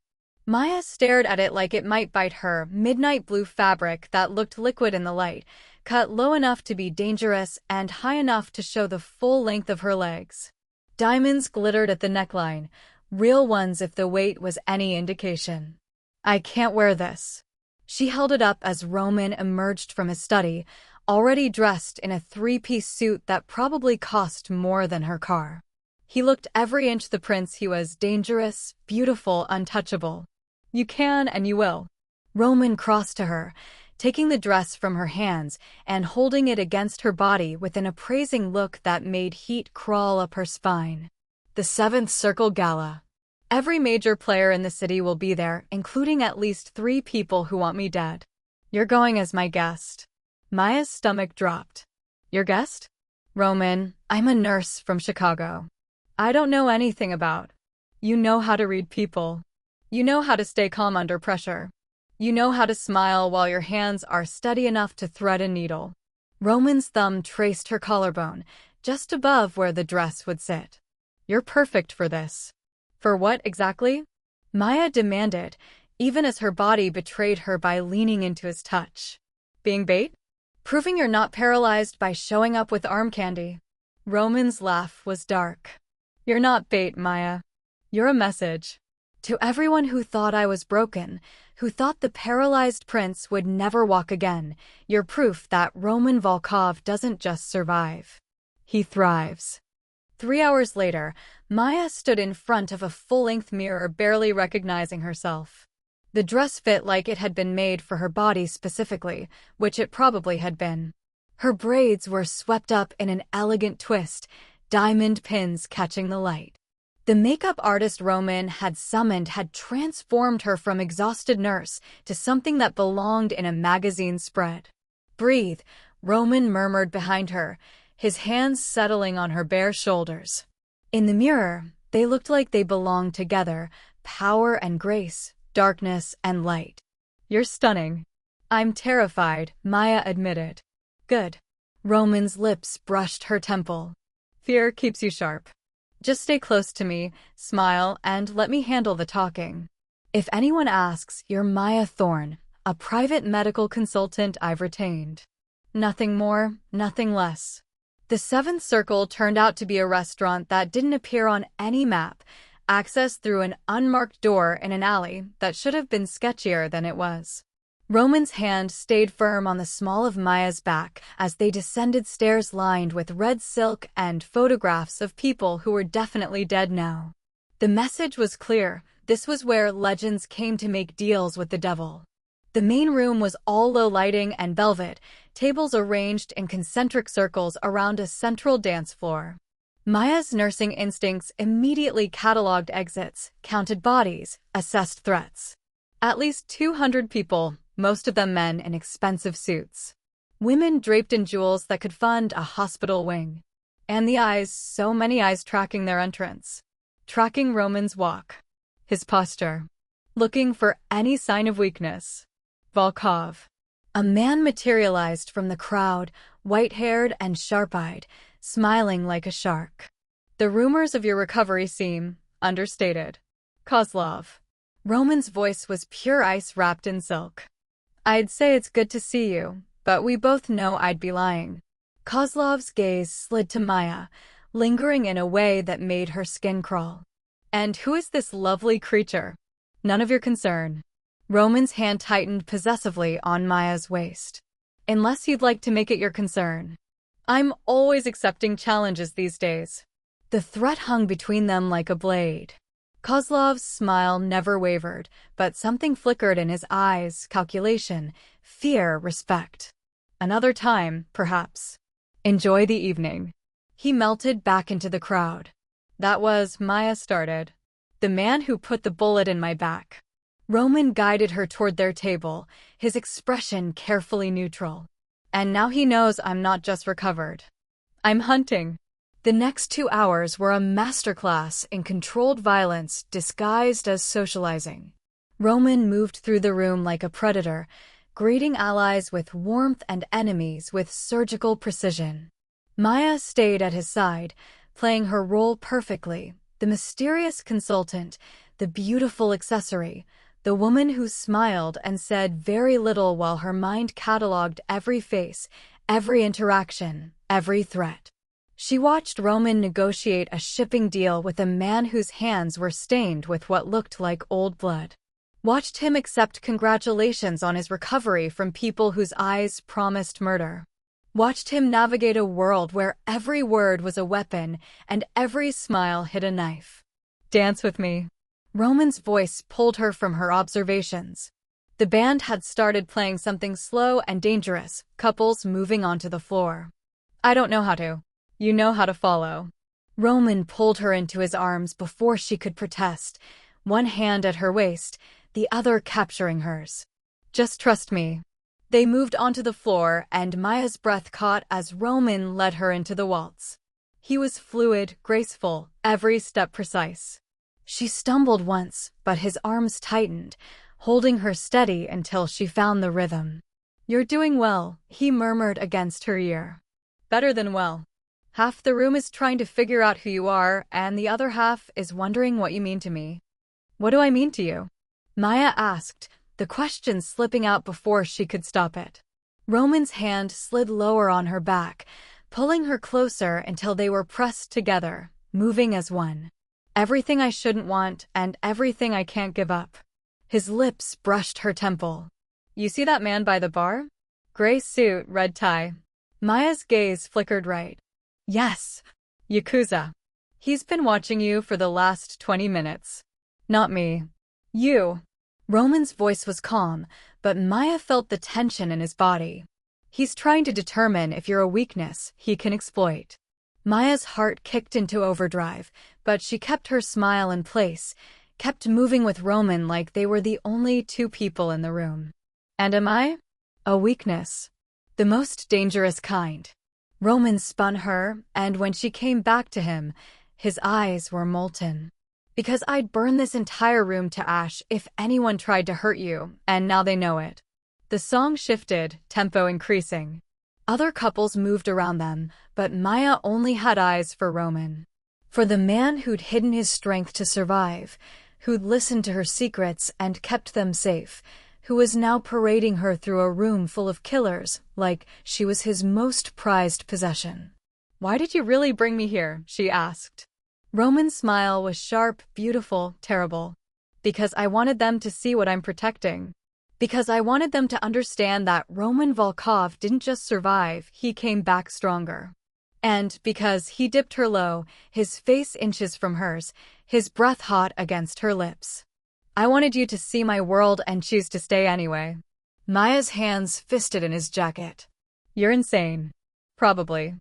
Maya stared at it like it might bite her, midnight blue fabric that looked liquid in the light, cut low enough to be dangerous and high enough to show the full length of her legs. Diamonds glittered at the neckline, real ones if the weight was any indication. I can't wear this. She held it up as Roman emerged from his study, already dressed in a three-piece suit that probably cost more than her car. He looked every inch the prince he was, dangerous, beautiful, untouchable. You can and you will. Roman crossed to her, taking the dress from her hands and holding it against her body with an appraising look that made heat crawl up her spine. The 7th Circle Gala. Every major player in the city will be there, including at least 3 people who want me dead. You're going as my guest. Maya's stomach dropped. Your guest? Roman, I'm a nurse from Chicago. I don't know anything about. You know how to read people. You know how to stay calm under pressure. You know how to smile while your hands are steady enough to thread a needle. Roman's thumb traced her collarbone, just above where the dress would sit. You're perfect for this. For what exactly? Maya demanded, even as her body betrayed her by leaning into his touch. Being bait? Proving you're not paralyzed by showing up with arm candy. Roman's laugh was dark. You're not bait, Maya. You're a message. To everyone who thought I was broken, who thought the paralyzed prince would never walk again, you're proof that Roman Volkov doesn't just survive. He thrives. 3 hours later, Maya stood in front of a full-length mirror, barely recognizing herself. The dress fit like it had been made for her body specifically, which it probably had been. Her braids were swept up in an elegant twist, diamond pins catching the light. The makeup artist Roman had summoned had transformed her from exhausted nurse to something that belonged in a magazine spread. "Breathe," Roman murmured behind her, his hands settling on her bare shoulders. In the mirror, they looked like they belonged together, power and grace, darkness and light. "You're stunning." "I'm terrified," Maya admitted. "Good." Roman's lips brushed her temple. "Fear keeps you sharp. Just stay close to me, smile, and let me handle the talking. If anyone asks, you're Maya Thorne, a private medical consultant I've retained. Nothing more, nothing less." The seventh circle turned out to be a restaurant that didn't appear on any map, accessed through an unmarked door in an alley that should have been sketchier than it was. Roman's hand stayed firm on the small of Maya's back as they descended stairs lined with red silk and photographs of people who were definitely dead now. The message was clear: this was where legends came to make deals with the devil. The main room was all low lighting and velvet, tables arranged in concentric circles around a central dance floor. Maya's nursing instincts immediately cataloged exits, counted bodies, assessed threats. At least 200 people, most of them men in expensive suits. Women draped in jewels that could fund a hospital wing. And the eyes, so many eyes tracking their entrance. Tracking Roman's walk. His posture. Looking for any sign of weakness. Volkov. A man materialized from the crowd, white-haired and sharp-eyed, smiling like a shark. "The rumors of your recovery seem understated." Kozlov. Roman's voice was pure ice wrapped in silk. "I'd say it's good to see you, but we both know I'd be lying." Kozlov's gaze slid to Maya, lingering in a way that made her skin crawl. "And who is this lovely creature?" "None of your concern." Roman's hand tightened possessively on Maya's waist. "Unless you'd like to make it your concern. I'm always accepting challenges these days." The threat hung between them like a blade. Kozlov's smile never wavered, but something flickered in his eyes: calculation, fear, respect. "Another time, perhaps. Enjoy the evening." He melted back into the crowd. "That was," Maya started. "The man who put the bullet in my back." Roman guided her toward their table, his expression carefully neutral. "And now he knows I'm not just recovered. I'm hunting." The next 2 hours were a masterclass in controlled violence disguised as socializing. Roman moved through the room like a predator, greeting allies with warmth and enemies with surgical precision. Maya stayed at his side, playing her role perfectly: the mysterious consultant, the beautiful accessory, the woman who smiled and said very little while her mind cataloged every face, every interaction, every threat. She watched Roman negotiate a shipping deal with a man whose hands were stained with what looked like old blood. Watched him accept congratulations on his recovery from people whose eyes promised murder. Watched him navigate a world where every word was a weapon and every smile hid a knife. "Dance with me." Roman's voice pulled her from her observations. The band had started playing something slow and dangerous, couples moving onto the floor. "I don't know how to. You know how to follow." Roman pulled her into his arms before she could protest, one hand at her waist, the other capturing hers. "Just trust me." They moved onto the floor, and Maya's breath caught as Roman led her into the waltz. He was fluid, graceful, every step precise. She stumbled once, but his arms tightened, holding her steady until she found the rhythm. "You're doing well," he murmured against her ear. "Better than well. Half the room is trying to figure out who you are, and the other half is wondering what you mean to me." "What do I mean to you?" Maya asked, the question slipping out before she could stop it. Roman's hand slid lower on her back, pulling her closer until they were pressed together, moving as one. Everything I shouldn't want and everything I can't give up. His lips brushed her temple. You see that man by the bar? Gray suit, red tie. Maya's gaze flickered right. Yes. Yakuza. He's been watching you for the last 20 minutes. Not me. You. Roman's voice was calm, but Maya felt the tension in his body. He's trying to determine if you're a weakness he can exploit. Maya's heart kicked into overdrive, but she kept her smile in place, kept moving with Roman like they were the only two people in the room. And am I? A weakness. The most dangerous kind. Roman spun her, and when she came back to him, his eyes were molten. Because I'd burn this entire room to ash if anyone tried to hurt you, and now they know it. The song shifted, tempo increasing. Other couples moved around them, but Maya only had eyes for Roman. For the man who'd hidden his strength to survive, who'd listened to her secrets and kept them safe, who was now parading her through a room full of killers, like she was his most prized possession. Why did you really bring me here? She asked. Roman's smile was sharp, beautiful, terrible. Because I wanted them to see what I'm protecting. Because I wanted them to understand that Roman Volkov didn't just survive, he came back stronger. And because he dipped her low, his face inches from hers, his breath hot against her lips. I wanted you to see my world and choose to stay anyway. Maya's hands fisted in his jacket. You're insane. Probably.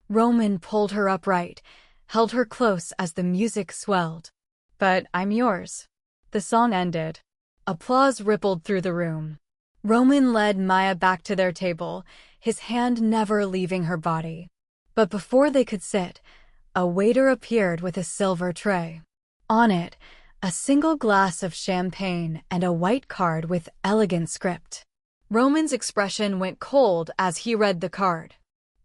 Roman pulled her upright, held her close as the music swelled. But I'm yours. The song ended. Applause rippled through the room. Roman led Maya back to their table, his hand never leaving her body. But before they could sit, a waiter appeared with a silver tray. On it, a single glass of champagne and a white card with elegant script. Roman's expression went cold as he read the card.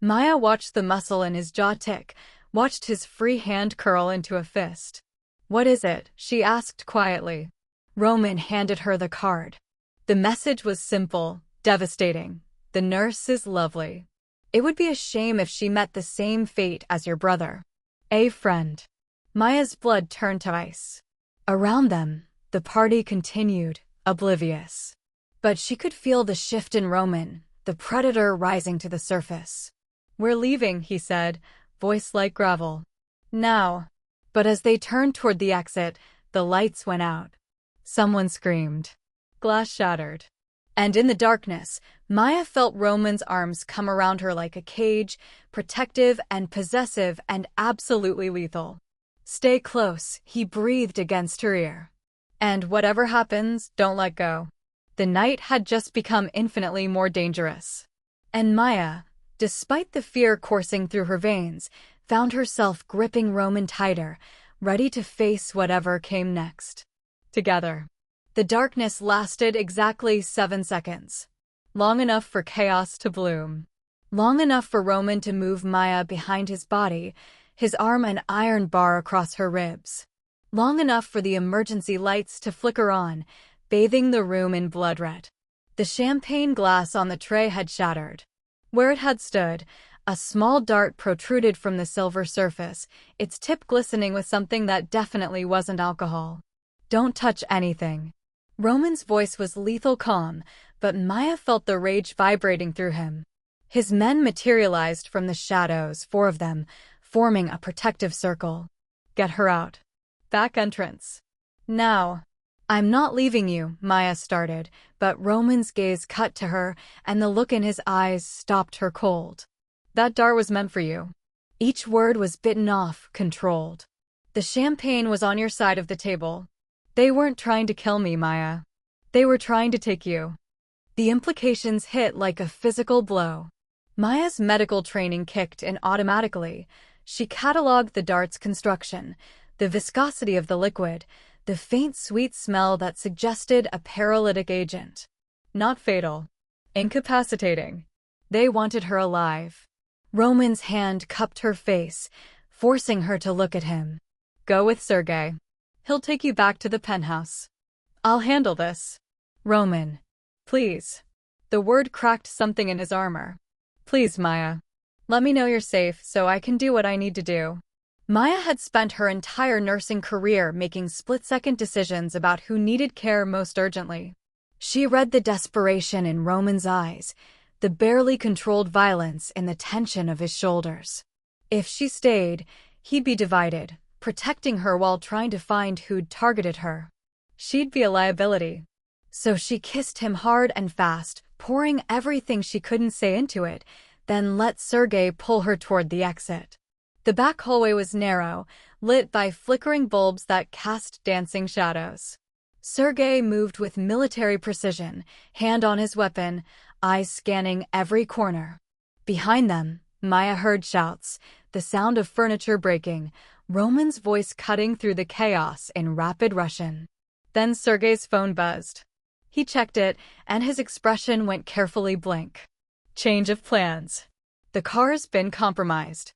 Maya watched the muscle in his jaw tick, watched his free hand curl into a fist. What is it? She asked quietly. Roman handed her the card. The message was simple, devastating. The nurse is lovely. It would be a shame if she met the same fate as your brother. A friend. Maya's blood turned to ice. Around them, the party continued, oblivious. But she could feel the shift in Roman, the predator rising to the surface. We're leaving, he said, voice like gravel. Now. But as they turned toward the exit, the lights went out. Someone screamed. Glass shattered. And in the darkness, Maya felt Roman's arms come around her like a cage, protective and possessive and absolutely lethal. Stay close, he breathed against her ear. And whatever happens, don't let go. The night had just become infinitely more dangerous. And Maya, despite the fear coursing through her veins, found herself gripping Roman tighter, ready to face whatever came next. Together. The darkness lasted exactly 7 seconds. Long enough for chaos to bloom. Long enough for Roman to move Maya behind his body, his arm an iron bar across her ribs. Long enough for the emergency lights to flicker on, bathing the room in blood red. The champagne glass on the tray had shattered. Where it had stood, a small dart protruded from the silver surface, its tip glistening with something that definitely wasn't alcohol. Don't touch anything. Roman's voice was lethal calm, but Maya felt the rage vibrating through him. His men materialized from the shadows, 4 of them, forming a protective circle. Get her out. Back entrance. Now. I'm not leaving you, Maya started, but Roman's gaze cut to her, and the look in his eyes stopped her cold. That dart was meant for you. Each word was bitten off, controlled. The champagne was on your side of the table. They weren't trying to kill me, Maya. They were trying to take you. The implications hit like a physical blow. Maya's medical training kicked in automatically. She cataloged the dart's construction, the viscosity of the liquid, the faint sweet smell that suggested a paralytic agent. Not fatal. Incapacitating. They wanted her alive. Roman's hand cupped her face, forcing her to look at him. Go with Sergei. He'll take you back to the penthouse. I'll handle this. Roman. Please. The word cracked something in his armor. Please, Maya. Let me know you're safe so I can do what I need to do. Maya had spent her entire nursing career making split-second decisions about who needed care most urgently. She read the desperation in Roman's eyes, the barely controlled violence in the tension of his shoulders. If she stayed, he'd be divided, protecting her while trying to find who'd targeted her. She'd be a liability. So she kissed him hard and fast, pouring everything she couldn't say into it, then let Sergei pull her toward the exit. The back hallway was narrow, lit by flickering bulbs that cast dancing shadows. Sergei moved with military precision, hand on his weapon, eyes scanning every corner. Behind them, Maya heard shouts, the sound of furniture breaking, Roman's voice cutting through the chaos in rapid Russian. Then Sergei's phone buzzed. He checked it, and his expression went carefully blank. Change of plans. The car's been compromised.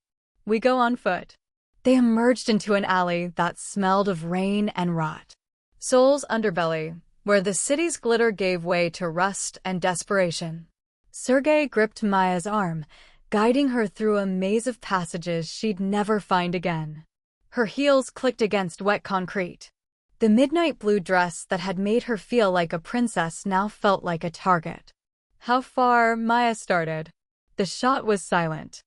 We go on foot. They emerged into an alley that smelled of rain and rot. Seoul's underbelly, where the city's glitter gave way to rust and desperation. Sergei gripped Maya's arm, guiding her through a maze of passages she'd never find again. Her heels clicked against wet concrete. The midnight blue dress that had made her feel like a princess now felt like a target. How far, Maya started. The shot was silent.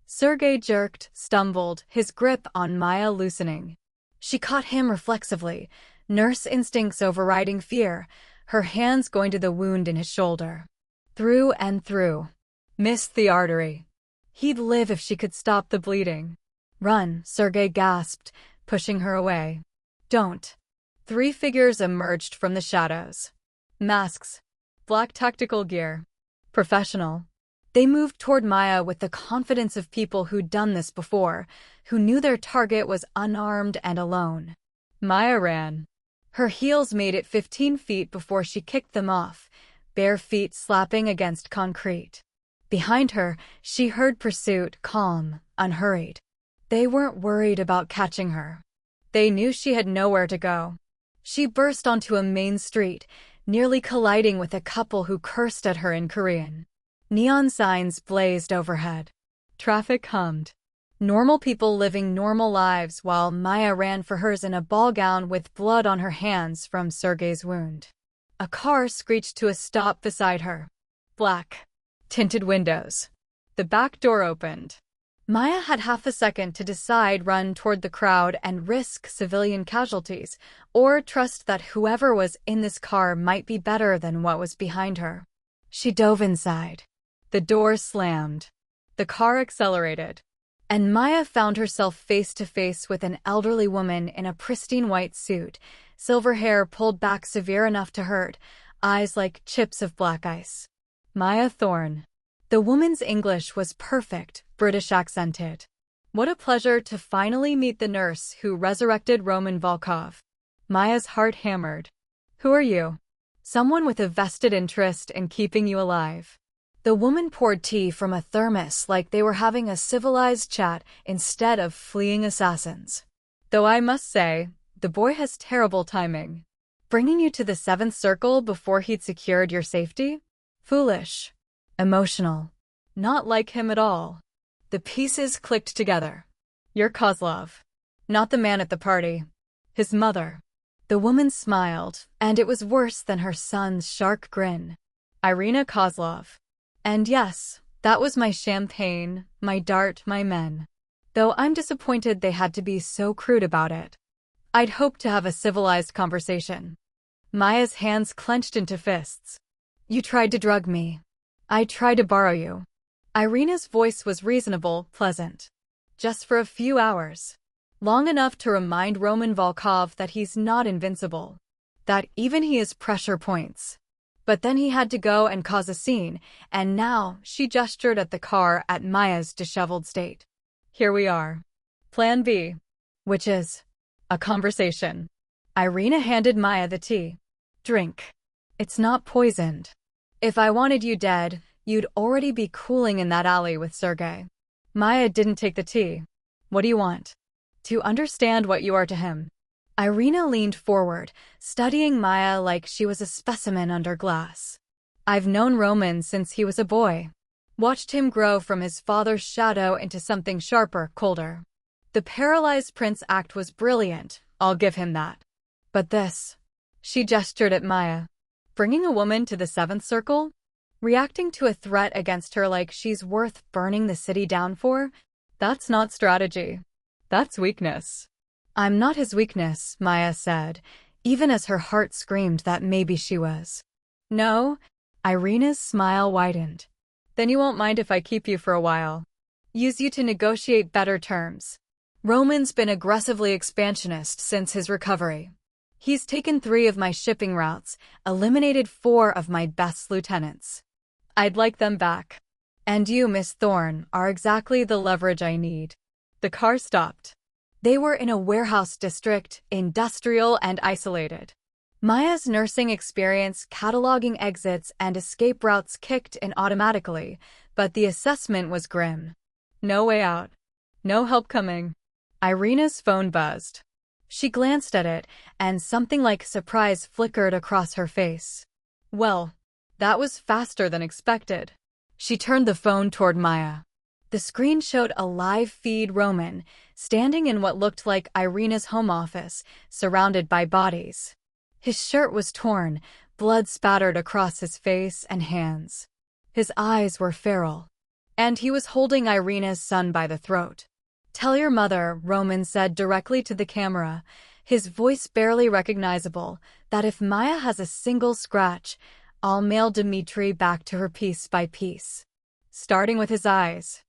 Sergei jerked, stumbled, his grip on Maya loosening. She caught him reflexively, nurse instincts overriding fear, her hands going to the wound in his shoulder. Through and through. Missed the artery. He'd live if she could stop the bleeding. Run, Sergei gasped, pushing her away. Don't. 3 figures emerged from the shadows. Masks. Black tactical gear. Professional. They moved toward Maya with the confidence of people who'd done this before, who knew their target was unarmed and alone. Maya ran. Her heels made it 15 feet before she kicked them off, bare feet slapping against concrete. Behind her, she heard pursuit, calm, unhurried. They weren't worried about catching her. They knew she had nowhere to go. She burst onto a main street, nearly colliding with a couple who cursed at her in Korean. Neon signs blazed overhead. Traffic hummed. Normal people living normal lives while Maya ran for hers in a ball gown with blood on her hands from Sergei's wound. A car screeched to a stop beside her. Black. Tinted windows. The back door opened. Maya had half a second to decide run toward the crowd and risk civilian casualties, or trust that whoever was in this car might be better than what was behind her. She dove inside. The door slammed. The car accelerated. And Maya found herself face to face with an elderly woman in a pristine white suit, silver hair pulled back severe enough to hurt, eyes like chips of black ice. Maya Thorne. The woman's English was perfect, British accented. What a pleasure to finally meet the nurse who resurrected Roman Volkov. Maya's heart hammered. Who are you? Someone with a vested interest in keeping you alive. The woman poured tea from a thermos like they were having a civilized chat instead of fleeing assassins. Though I must say, the boy has terrible timing. Bringing you to the 7th circle before he'd secured your safety? Foolish. Emotional. Not like him at all. The pieces clicked together. You're Kozlov. Not the man at the party. His mother. The woman smiled, and it was worse than her son's shark grin. Irina Kozlov. And yes, that was my champagne, my dart, my men. Though I'm disappointed they had to be so crude about it. I'd hoped to have a civilized conversation. Maya's hands clenched into fists. You tried to drug me. I tried to borrow you. Irina's voice was reasonable, pleasant. Just for a few hours. Long enough to remind Roman Volkov that he's not invincible. That even he has pressure points. But then he had to go and cause a scene, and now she gestured at the car at Maya's disheveled state. Here we are. Plan B. Which is a conversation. Irina handed Maya the tea. Drink. It's not poisoned. If I wanted you dead, you'd already be cooling in that alley with Sergei. Maya didn't take the tea. What do you want? To understand what you are to him. Irina leaned forward, studying Maya like she was a specimen under glass. I've known Roman since he was a boy. Watched him grow from his father's shadow into something sharper, colder. The paralyzed prince act was brilliant, I'll give him that. But this. She gestured at Maya. Bringing a woman to the seventh circle? Reacting to a threat against her like she's worth burning the city down for? That's not strategy. That's weakness. I'm not his weakness, Maya said, even as her heart screamed that maybe she was. No? Irina's smile widened. Then you won't mind if I keep you for a while. Use you to negotiate better terms. Roman's been aggressively expansionist since his recovery. He's taken 3 of my shipping routes, eliminated 4 of my best lieutenants. I'd like them back. And you, Miss Thorne, are exactly the leverage I need. The car stopped. They were in a warehouse district, industrial and isolated. Maya's nursing experience cataloging exits and escape routes kicked in automatically, but the assessment was grim. No way out. No help coming. Irina's phone buzzed. She glanced at it, and something like surprise flickered across her face. Well, that was faster than expected. She turned the phone toward Maya. The screen showed a live feed Roman, standing in what looked like Irina's home office, surrounded by bodies. His shirt was torn, blood spattered across his face and hands. His eyes were feral. And he was holding Irina's son by the throat. Tell your mother, Roman said directly to the camera, his voice barely recognizable, that if Maya has a single scratch, I'll mail Dmitri back to her piece by piece. Starting with his eyes.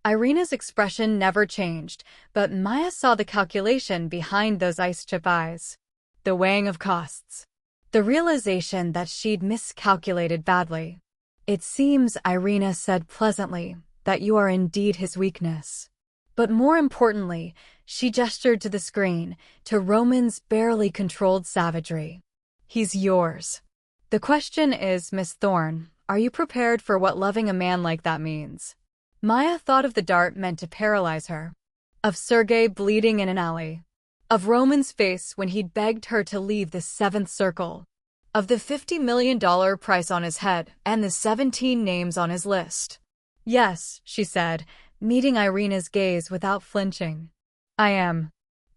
Irina's expression never changed, but Maya saw the calculation behind those ice chip eyes. The weighing of costs. The realization that she'd miscalculated badly. It seems, Irina said pleasantly, that you are indeed his weakness. But more importantly, she gestured to the screen, to Roman's barely controlled savagery. He's yours. The question is, Miss Thorne, are you prepared for what loving a man like that means? Maya thought of the dart meant to paralyze her. Of Sergei bleeding in an alley. Of Roman's face when he'd begged her to leave the seventh circle. Of the $50 million price on his head and the 17 names on his list. Yes, she said, meeting Irina's gaze without flinching. I am.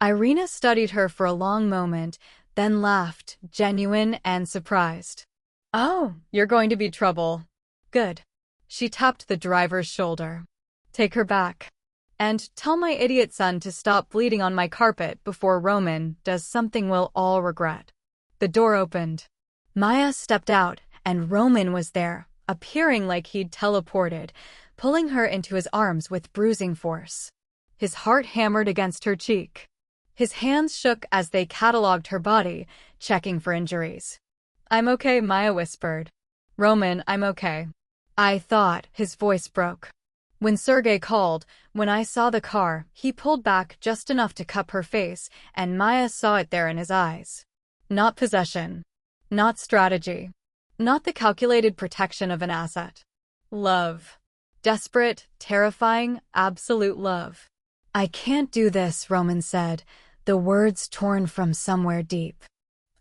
Irina studied her for a long moment, then laughed, genuine and surprised. Oh, you're going to be trouble. Good. She tapped the driver's shoulder. Take her back. And tell my idiot son to stop bleeding on my carpet before Roman does something we'll all regret. The door opened. Maya stepped out, and Roman was there, appearing like he'd teleported, pulling her into his arms with bruising force. His heart hammered against her cheek. His hands shook as they catalogued her body, checking for injuries. I'm okay, Maya whispered. Roman, I'm okay. I thought, his voice broke. When Sergei called, when I saw the car, he pulled back just enough to cup her face, and Maya saw it there in his eyes. Not possession. Not strategy. Not the calculated protection of an asset. Love. Desperate, terrifying, absolute love. I can't do this, Roman said, the words torn from somewhere deep.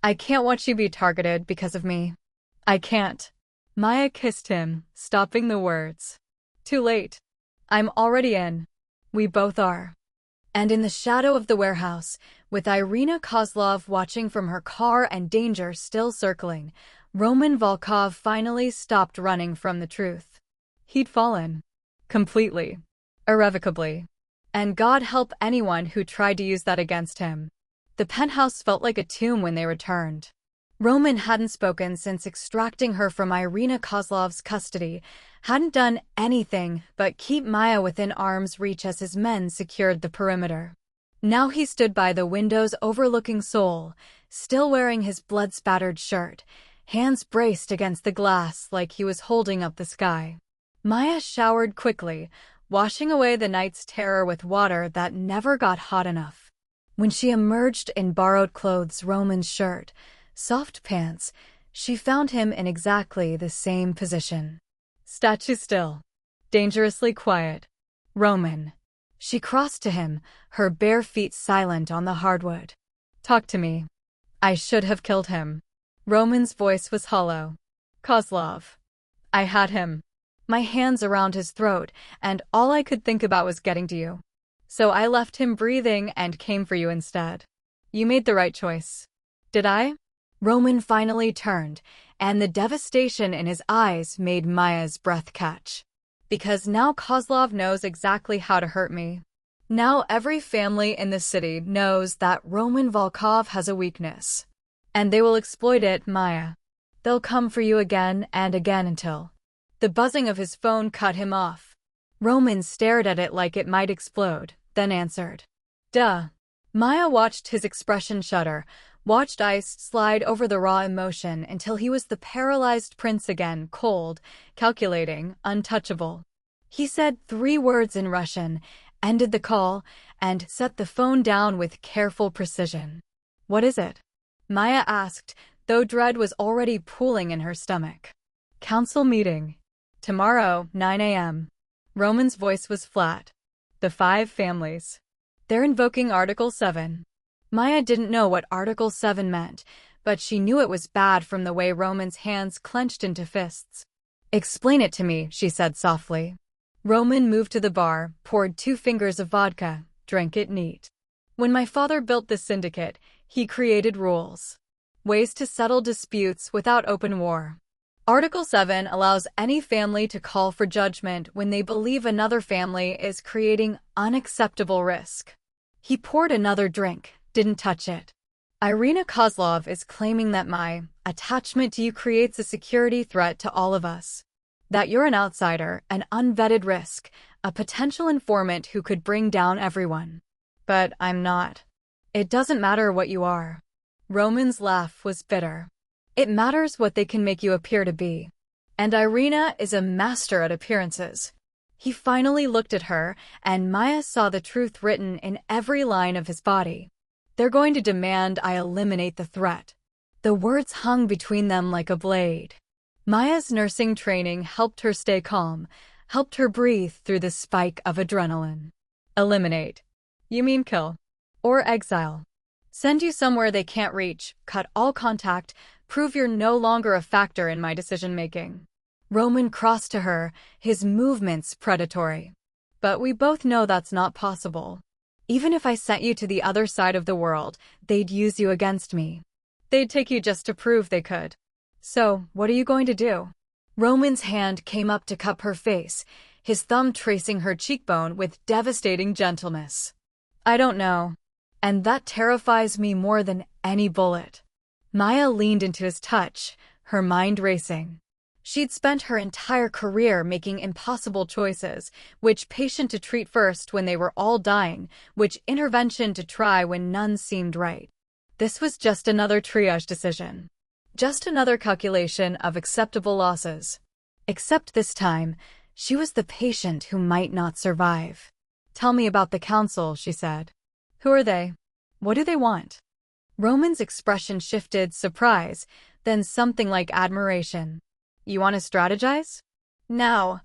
I can't watch you be targeted because of me. I can't. Maya kissed him, stopping the words. Too late. I'm already in. We both are. And in the shadow of the warehouse, with Irina Kozlov watching from her car and danger still circling, Roman Volkov finally stopped running from the truth. He'd fallen. Completely. Irrevocably. And God help anyone who tried to use that against him. The penthouse felt like a tomb when they returned. Roman hadn't spoken since extracting her from Irina Kozlov's custody, hadn't done anything but keep Maya within arm's reach as his men secured the perimeter. Now he stood by the windows overlooking Seoul, still wearing his blood-spattered shirt, hands braced against the glass like he was holding up the sky. Maya showered quickly, washing away the night's terror with water that never got hot enough. When she emerged in borrowed clothes, Roman's shirt, soft pants, she found him in exactly the same position. Statue still. Dangerously quiet. Roman. She crossed to him, her bare feet silent on the hardwood. Talk to me. I should have killed him. Roman's voice was hollow. Kozlov. I had him. My hands around his throat, and all I could think about was getting to you. So I left him breathing and came for you instead. You made the right choice. Did I? Roman finally turned, and the devastation in his eyes made Maya's breath catch. Because now Kozlov knows exactly how to hurt me. Now every family in the city knows that Roman Volkov has a weakness. And they will exploit it, Maya. They'll come for you again and again until... The buzzing of his phone cut him off. Roman stared at it like it might explode, then answered. Duh. Maya watched his expression shudder, watched ice slide over the raw emotion until he was the paralyzed prince again, cold, calculating, untouchable. He said 3 words in Russian, ended the call, and set the phone down with careful precision. What is it? Maya asked, though dread was already pooling in her stomach. Council meeting. Tomorrow, 9 a.m. Roman's voice was flat. The 5 families. They're invoking Article 7. Maya didn't know what Article 7 meant, but she knew it was bad from the way Roman's hands clenched into fists. Explain it to me, she said softly. Roman moved to the bar, poured 2 fingers of vodka, drank it neat. When my father built the syndicate, he created rules. Ways to settle disputes without open war. Article 7 allows any family to call for judgment when they believe another family is creating unacceptable risk. He poured another drink, didn't touch it. Irina Kozlov is claiming that my attachment to you creates a security threat to all of us. That you're an outsider, an unvetted risk, a potential informant who could bring down everyone. But I'm not. It doesn't matter what you are. Roman's laugh was bitter. It matters what they can make you appear to be. And Irina is a master at appearances. He finally looked at her, and Maya saw the truth written in every line of his body. They're going to demand I eliminate the threat. The words hung between them like a blade. Maya's nursing training helped her stay calm, helped her breathe through the spike of adrenaline. Eliminate. You mean kill. Or exile. Send you somewhere they can't reach, cut all contact, prove you're no longer a factor in my decision-making. Roman crossed to her, his movements predatory. But we both know that's not possible. Even if I sent you to the other side of the world, they'd use you against me. They'd take you just to prove they could. So, what are you going to do? Roman's hand came up to cup her face, his thumb tracing her cheekbone with devastating gentleness. I don't know. And that terrifies me more than any bullet. Maya leaned into his touch, her mind racing. She'd spent her entire career making impossible choices, which patient to treat first when they were all dying, which intervention to try when none seemed right. This was just another triage decision. Just another calculation of acceptable losses. Except this time, she was the patient who might not survive. Tell me about the council, she said. Who are they? What do they want? Roman's expression shifted, surprise, then something like admiration. You want to strategize? Now,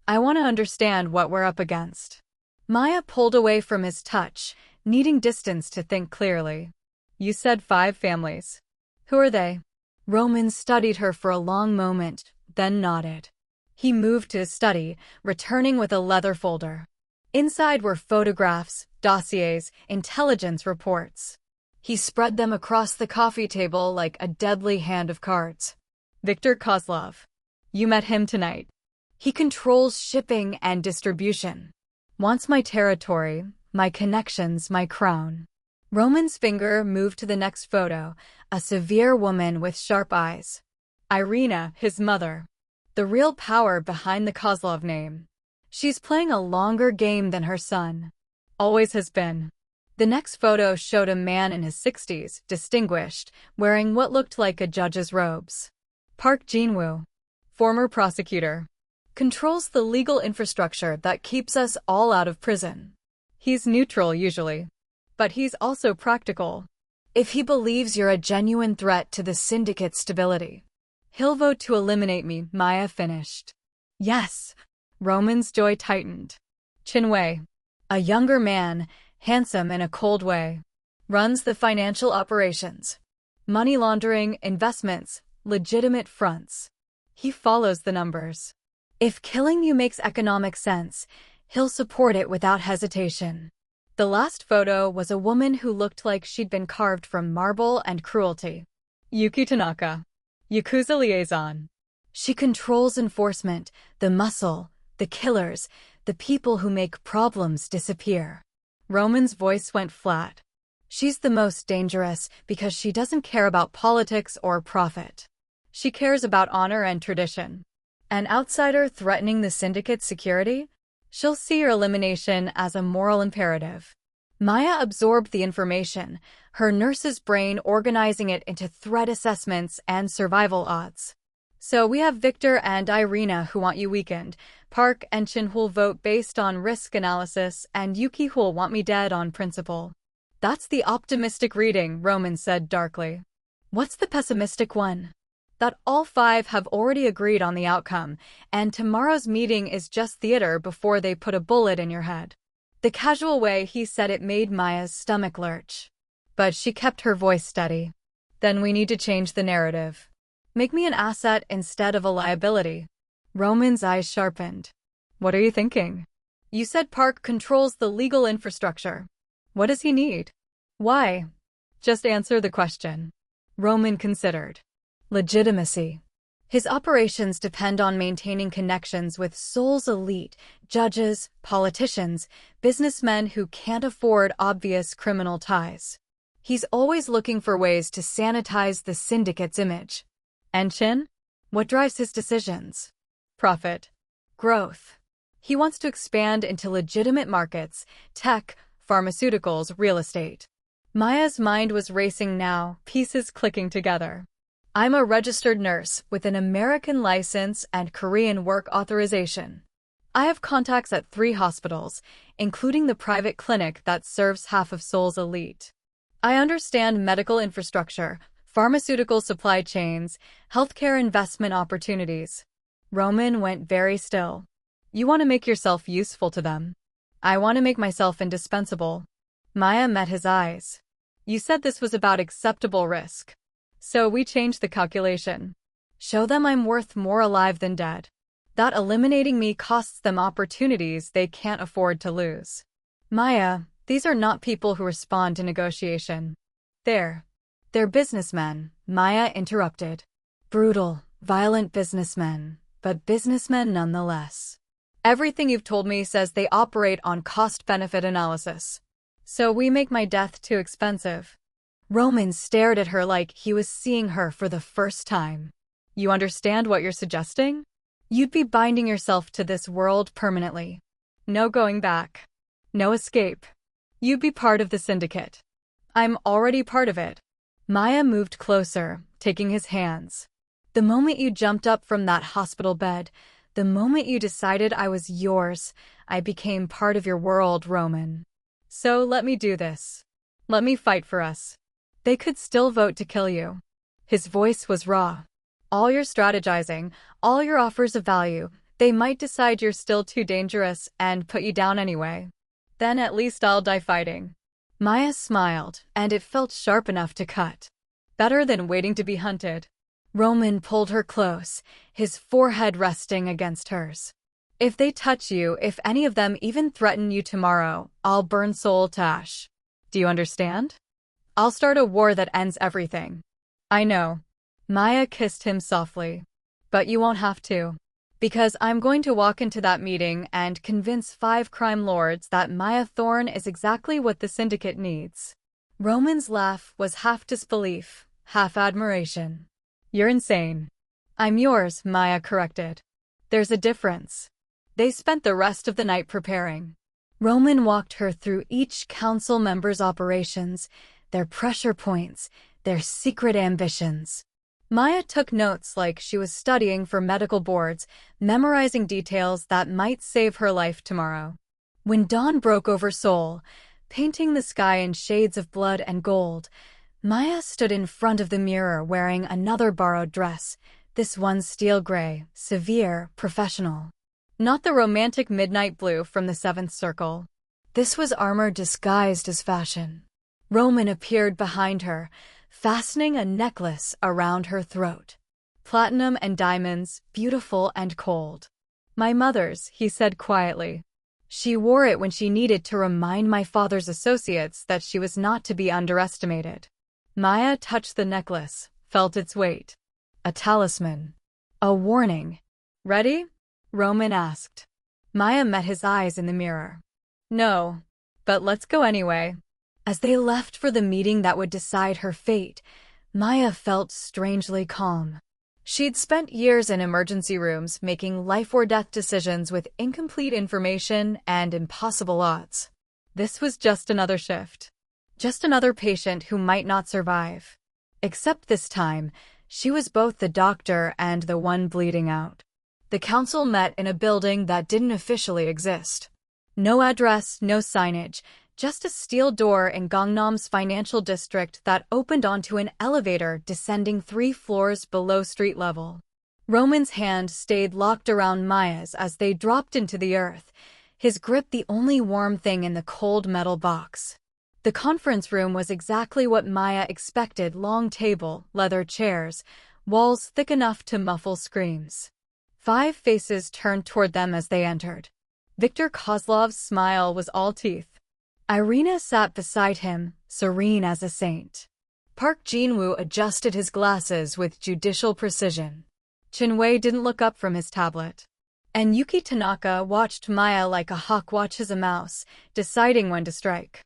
I want to understand what we're up against. Maya pulled away from his touch, needing distance to think clearly. You said 5 families. Who are they? Roman studied her for a long moment, then nodded. He moved to his study, returning with a leather folder. Inside were photographs, dossiers, intelligence reports. He spread them across the coffee table like a deadly hand of cards. Viktor Kozlov. You met him tonight. He controls shipping and distribution. Wants my territory, my connections, my crown. Roman's finger moved to the next photo, a severe woman with sharp eyes. Irina, his mother. The real power behind the Kozlov name. She's playing a longer game than her son. Always has been. The next photo showed a man in his 60s, distinguished, wearing what looked like a judge's robes. Park Jinwoo, former prosecutor, controls the legal infrastructure that keeps us all out of prison. He's neutral usually, but he's also practical. If he believes you're a genuine threat to the syndicate's stability, he'll vote to eliminate me, Maya finished. Yes. Roman's jaw tightened. Chinwei, a younger man, handsome in a cold way, runs the financial operations. Money laundering, investments, legitimate fronts. He follows the numbers. If killing you makes economic sense, he'll support it without hesitation. The last photo was a woman who looked like she'd been carved from marble and cruelty. Yuki Tanaka, Yakuza liaison. She controls enforcement, the muscle, the killers, the people who make problems disappear. Roman's voice went flat. She's the most dangerous because she doesn't care about politics or profit. She cares about honor and tradition. An outsider threatening the syndicate's security? She'll see your elimination as a moral imperative. Maya absorbed the information, her nurse's brain organizing it into threat assessments and survival odds. So we have Victor and Irina who want you weakened, Park and Chin who'll vote based on risk analysis, and Yuki who'll want me dead on principle. That's the optimistic reading, Roman said darkly. What's the pessimistic one? That all 5 have already agreed on the outcome, and tomorrow's meeting is just theater before they put a bullet in your head. The casual way he said it made Maya's stomach lurch. But she kept her voice steady. Then we need to change the narrative. Make me an asset instead of a liability. Roman's eyes sharpened. What are you thinking? You said Park controls the legal infrastructure. What does he need? Why? Just answer the question. Roman considered. Legitimacy. His operations depend on maintaining connections with Seoul's elite, judges, politicians, businessmen who can't afford obvious criminal ties. He's always looking for ways to sanitize the syndicate's image. And Chin? What drives his decisions? Profit. Growth. He wants to expand into legitimate markets, tech, pharmaceuticals, real estate. Maya's mind was racing now, pieces clicking together. I'm a registered nurse with an American license and Korean work authorization. I have contacts at 3 hospitals, including the private clinic that serves half of Seoul's elite. I understand medical infrastructure, pharmaceutical supply chains, healthcare investment opportunities. Roman went very still. You want to make yourself useful to them. I want to make myself indispensable. Maya met his eyes. You said this was about acceptable risk. So we changed the calculation. Show them I'm worth more alive than dead. That eliminating me costs them opportunities they can't afford to lose. Maya, these are not people who respond to negotiation. They're businessmen, Maya interrupted. Brutal, violent businessmen, but businessmen nonetheless. Everything you've told me says they operate on cost-benefit analysis. So we make my death too expensive. Roman stared at her like he was seeing her for the first time. You understand what you're suggesting? You'd be binding yourself to this world permanently. No going back. No escape. You'd be part of the syndicate. I'm already part of it. Maya moved closer, taking his hands. The moment you jumped up from that hospital bed, the moment you decided I was yours, I became part of your world, Roman. So let me do this. Let me fight for us. They could still vote to kill you. His voice was raw. All your strategizing, all your offers of value, they might decide you're still too dangerous and put you down anyway. Then at least I'll die fighting. Maya smiled, and it felt sharp enough to cut. Better than waiting to be hunted. Roman pulled her close, his forehead resting against hers. If they touch you, if any of them even threaten you tomorrow, I'll burn Seoul to ash. Do you understand? I'll start a war that ends everything. I know. Maya kissed him softly. But you won't have to. Because I'm going to walk into that meeting and convince 5 crime lords that Maya Thorne is exactly what the syndicate needs. Roman's laugh was half disbelief, half admiration. You're insane. I'm yours, Maya corrected. There's a difference. They spent the rest of the night preparing. Roman walked her through each council member's operations, their pressure points, their secret ambitions. Maya took notes like she was studying for medical boards, memorizing details that might save her life tomorrow. When dawn broke over Seoul, painting the sky in shades of blood and gold, Maya stood in front of the mirror wearing another borrowed dress, this one steel gray, severe, professional. Not the romantic midnight blue from the 7th Circle. This was armor disguised as fashion. Roman appeared behind her, fastening a necklace around her throat. Platinum and diamonds, beautiful and cold. My mother's, he said quietly. She wore it when she needed to remind my father's associates that she was not to be underestimated. Maya touched the necklace, felt its weight. A talisman. A warning. Ready? Roman asked. Maya met his eyes in the mirror. No, but let's go anyway. As they left for the meeting that would decide her fate, Maya felt strangely calm. She'd spent years in emergency rooms making life-or-death decisions with incomplete information and impossible odds. This was just another shift. Just another patient who might not survive. Except this time, she was both the doctor and the one bleeding out. The council met in a building that didn't officially exist. No address, no signage, just a steel door in Gangnam's financial district that opened onto an elevator descending 3 floors below street level. Roman's hand stayed locked around Maya's as they dropped into the earth, his grip the only warm thing in the cold metal box. The conference room was exactly what Maya expected: long table, leather chairs, walls thick enough to muffle screams. 5 faces turned toward them as they entered. Viktor Kozlov's smile was all teeth. Irina sat beside him, serene as a saint. Park Jin-woo adjusted his glasses with judicial precision. Chin-wei didn't look up from his tablet. And Yuki Tanaka watched Maya like a hawk watches a mouse, deciding when to strike.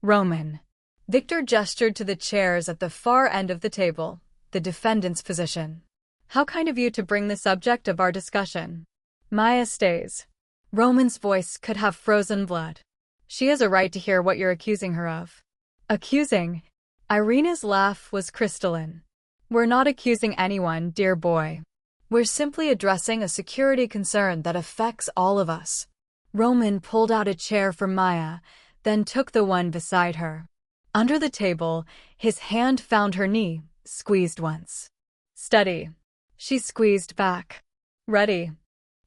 Roman. Victor gestured to the chairs at the far end of the table, the defendant's position. How kind of you to bring the subject of our discussion. Maya stays. Roman's voice could have frozen blood. She has a right to hear what you're accusing her of. Accusing? Irina's laugh was crystalline. We're not accusing anyone, dear boy. We're simply addressing a security concern that affects all of us. Roman pulled out a chair for Maya, then took the one beside her. Under the table, his hand found her knee, squeezed once. Steady. She squeezed back. Ready.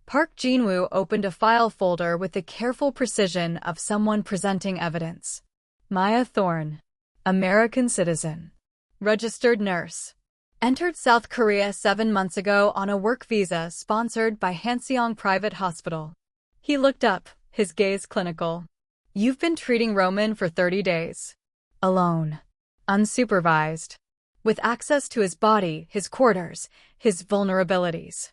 Park Jin-woo opened a file folder with the careful precision of someone presenting evidence. Maya Thorne. American citizen. Registered nurse. Entered South Korea 7 months ago on a work visa sponsored by Hanseong Private Hospital. He looked up, his gaze clinical. You've been treating Roman for 30 days. Alone. Unsupervised. With access to his body, his quarters, his vulnerabilities.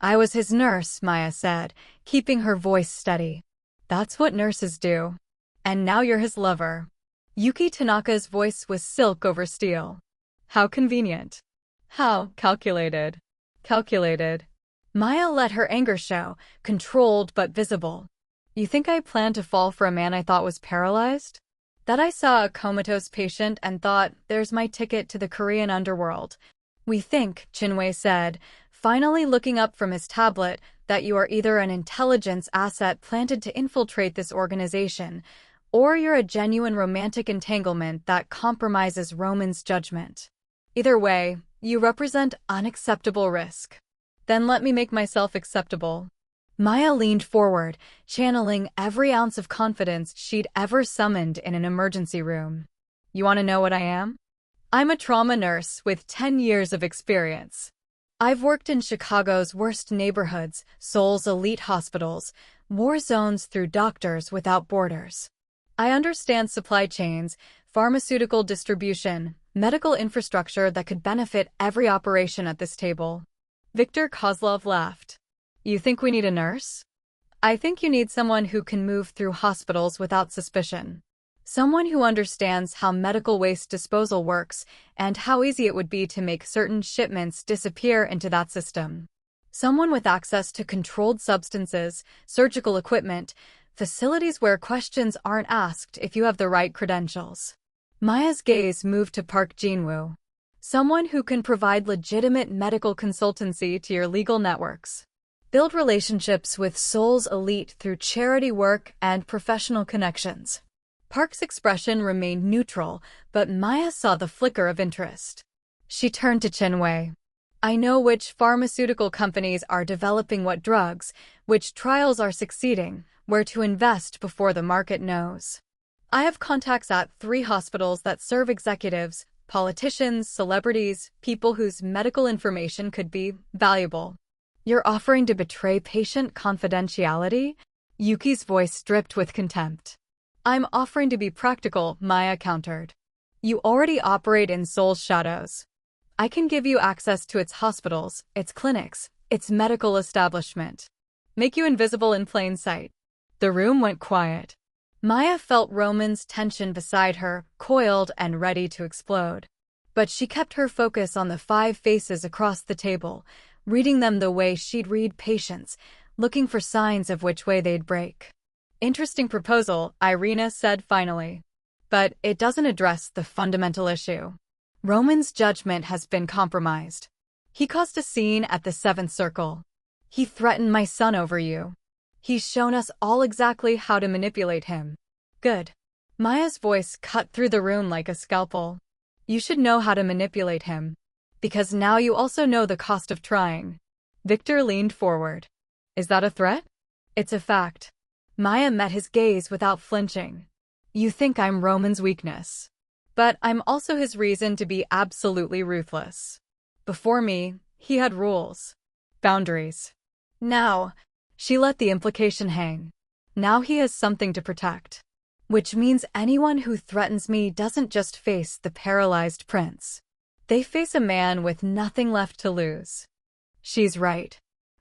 I was his nurse, Maya said, keeping her voice steady. That's what nurses do. And now you're his lover. Yuki Tanaka's voice was silk over steel. How convenient. How calculated. Calculated. Maya let her anger show, controlled but visible. You think I planned to fall for a man I thought was paralyzed? That I saw a comatose patient and thought, there's my ticket to the Korean underworld. We think, Chin-wei said, finally looking up from his tablet, that you are either an intelligence asset planted to infiltrate this organization, or you're a genuine romantic entanglement that compromises Roman's judgment. Either way, you represent unacceptable risk. Then let me make myself acceptable. Maya leaned forward, channeling every ounce of confidence she'd ever summoned in an emergency room. You want to know what I am? I'm a trauma nurse with 10 years of experience. I've worked in Chicago's worst neighborhoods, Seoul's elite hospitals, war zones through Doctors Without Borders. I understand supply chains, pharmaceutical distribution, medical infrastructure that could benefit every operation at this table. Viktor Kozlov laughed. You think we need a nurse? I think you need someone who can move through hospitals without suspicion. Someone who understands how medical waste disposal works and how easy it would be to make certain shipments disappear into that system. Someone with access to controlled substances, surgical equipment, facilities where questions aren't asked if you have the right credentials. Maya's gaze moved to Park Jin-woo. Someone who can provide legitimate medical consultancy to your legal networks. Build relationships with Seoul's elite through charity work and professional connections. Park's expression remained neutral, but Maya saw the flicker of interest. She turned to Chin-wei. I know which pharmaceutical companies are developing what drugs, which trials are succeeding, where to invest before the market knows. I have contacts at 3 hospitals that serve executives, politicians, celebrities, people whose medical information could be valuable. You're offering to betray patient confidentiality? Yuki's voice dripped with contempt. I'm offering to be practical, Maya countered. You already operate in Seoul's shadows. I can give you access to its hospitals, its clinics, its medical establishment. Make you invisible in plain sight. The room went quiet. Maya felt Roman's tension beside her, coiled and ready to explode. But she kept her focus on the 5 faces across the table, reading them the way she'd read patients, looking for signs of which way they'd break. Interesting proposal, Irina said finally. But it doesn't address the fundamental issue. Roman's judgment has been compromised. He caused a scene at the 7th Circle. He threatened my son over you. He's shown us all exactly how to manipulate him. Good. Maya's voice cut through the room like a scalpel. You should know how to manipulate him. Because now you also know the cost of trying. Victor leaned forward. Is that a threat? It's a fact. Maya met his gaze without flinching. You think I'm Roman's weakness. But I'm also his reason to be absolutely ruthless. Before me, he had rules. Boundaries. Now, she let the implication hang. Now he has something to protect. Which means anyone who threatens me doesn't just face the paralyzed prince. They face a man with nothing left to lose. She's right.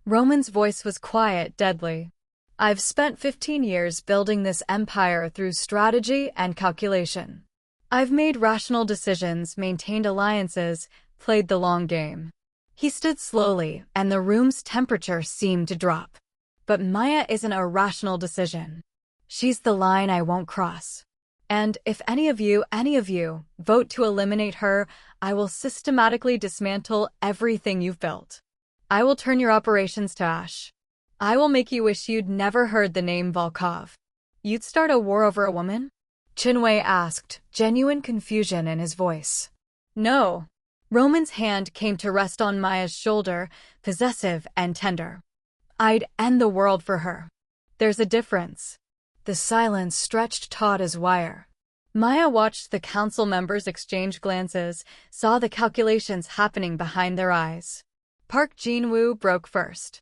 Roman's voice was quiet, deadly. I've spent 15 years building this empire through strategy and calculation. I've made rational decisions, maintained alliances, played the long game. He stood slowly, and the room's temperature seemed to drop. But Maya isn't a rational decision. She's the line I won't cross. And if any of you, vote to eliminate her, I will systematically dismantle everything you've built. I will turn your operations to ash. I will make you wish you'd never heard the name Volkov. You'd start a war over a woman? Chinwei asked, genuine confusion in his voice. No. Roman's hand came to rest on Maya's shoulder, possessive and tender. I'd end the world for her. There's a difference. The silence stretched taut as wire. Maya watched the council members exchange glances, saw the calculations happening behind their eyes. Park Jin-woo broke first.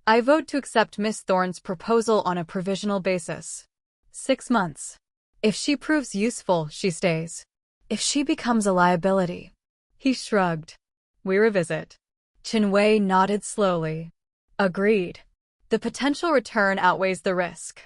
I vote to accept Miss Thorne's proposal on a provisional basis. 6 months. If she proves useful, she stays. If she becomes a liability. He shrugged. We revisit. Chinwei nodded slowly. Agreed. The potential return outweighs the risk.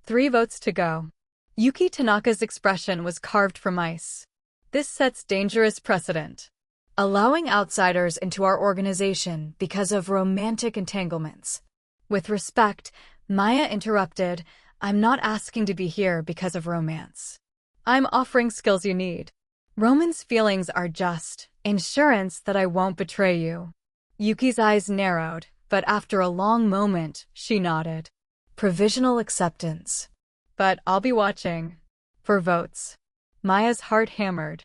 3 votes to go. Yuki Tanaka's expression was carved from ice. This sets dangerous precedent. Allowing outsiders into our organization because of romantic entanglements. With respect, Maya interrupted, I'm not asking to be here because of romance. I'm offering skills you need. Roman's feelings are just insurance that I won't betray you. Yuki's eyes narrowed, but after a long moment, she nodded. Provisional acceptance. But I'll be watching. For votes. Maya's heart hammered.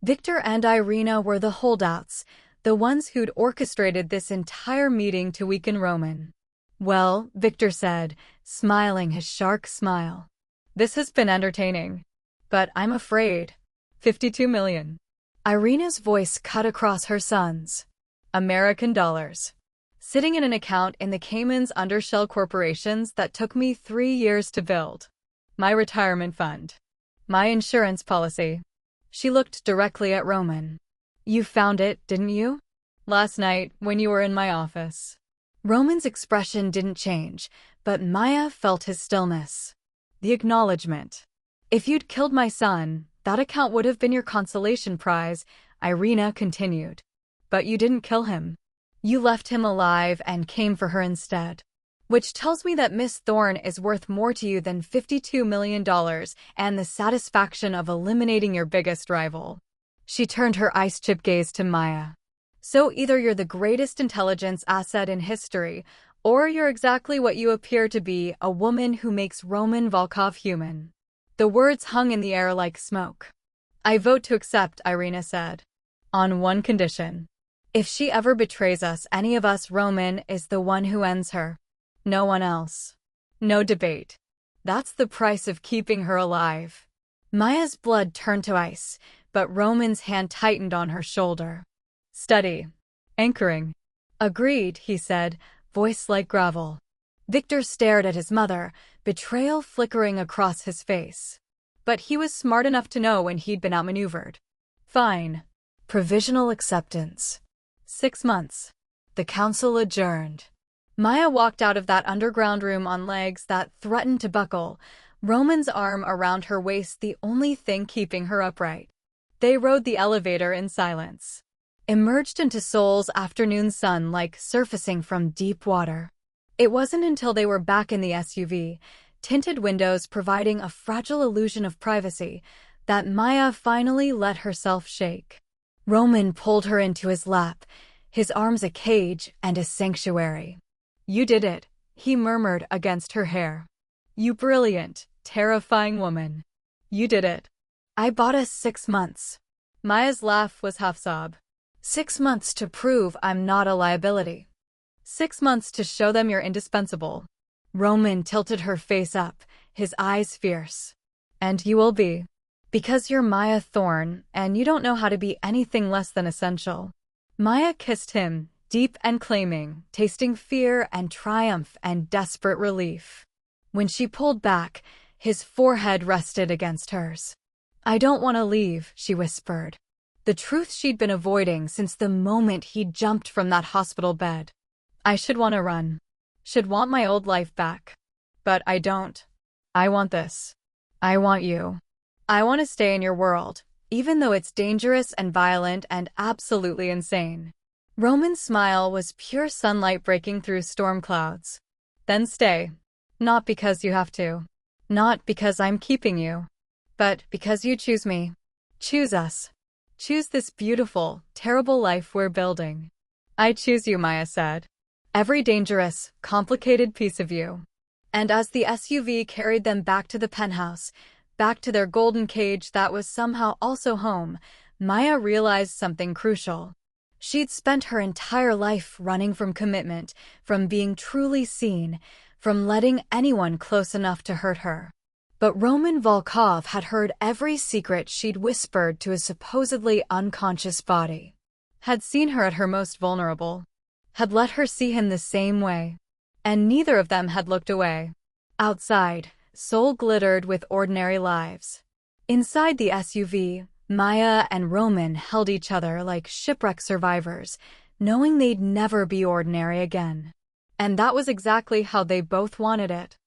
Victor and Irina were the holdouts, the ones who'd orchestrated this entire meeting to weaken Roman. Well, Victor said, smiling his shark smile. This has been entertaining. But I'm afraid. 52 million. Irina's voice cut across her son's. American dollars. Sitting in an account in the Cayman's undershell corporations that took me 3 years to build. My retirement fund. My insurance policy. She looked directly at Roman. You found it, didn't you? Last night, when you were in my office. Roman's expression didn't change, but Maya felt his stillness. The acknowledgement. If you'd killed my son, that account would have been your consolation prize, Irina continued. But you didn't kill him. You left him alive and came for her instead. Which tells me that Miss Thorne is worth more to you than $52 million and the satisfaction of eliminating your biggest rival. She turned her ice-chip gaze to Maya. So either you're the greatest intelligence asset in history, or you're exactly what you appear to be, a woman who makes Roman Volkov human. The words hung in the air like smoke. I vote to accept, Irina said. On one condition. If she ever betrays us, any of us, Roman is the one who ends her. No one else. No debate. That's the price of keeping her alive. Maya's blood turned to ice, but Roman's hand tightened on her shoulder. Steady. Anchoring. Agreed, he said, voice like gravel. Victor stared at his mother, betrayal flickering across his face. But he was smart enough to know when he'd been outmaneuvered. Fine. Provisional acceptance. 6 months. The council adjourned. Maya walked out of that underground room on legs that threatened to buckle, Roman's arm around her waist the only thing keeping her upright. They rode the elevator in silence, emerged into Seoul's afternoon sun like surfacing from deep water. It wasn't until they were back in the SUV, tinted windows providing a fragile illusion of privacy, that Maya finally let herself shake. Roman pulled her into his lap, his arms a cage and a sanctuary. "You did it," he murmured against her hair. "You brilliant, terrifying woman. You did it. I bought us 6 months." Maya's laugh was half-sob. 6 months to prove I'm not a liability. 6 months to show them you're indispensable." Roman tilted her face up, his eyes fierce. "And you will be. Because you're Maya Thorne, and you don't know how to be anything less than essential." Maya kissed him, deep and claiming, tasting fear and triumph and desperate relief. When she pulled back, his forehead rested against hers. "I don't want to leave," she whispered. The truth she'd been avoiding since the moment he'd jumped from that hospital bed. "I should want to run. Should want my old life back. But I don't. I want this. I want you. I want to stay in your world, even though it's dangerous and violent and absolutely insane." Roman's smile was pure sunlight breaking through storm clouds. "Then stay. Not because you have to. Not because I'm keeping you. But because you choose me. Choose us. Choose this beautiful, terrible life we're building." "I choose you," Maya said. "Every dangerous, complicated piece of you." And as the SUV carried them back to the penthouse, back to their golden cage that was somehow also home, Maya realized something crucial. She'd spent her entire life running from commitment, from being truly seen, from letting anyone close enough to hurt her. But Roman Volkov had heard every secret she'd whispered to a supposedly unconscious body. Had seen her at her most vulnerable. Had let her see him the same way. And neither of them had looked away. Outside, Seoul glittered with ordinary lives. Inside the SUV, Maya and Roman held each other like shipwreck survivors, knowing they'd never be ordinary again. And that was exactly how they both wanted it.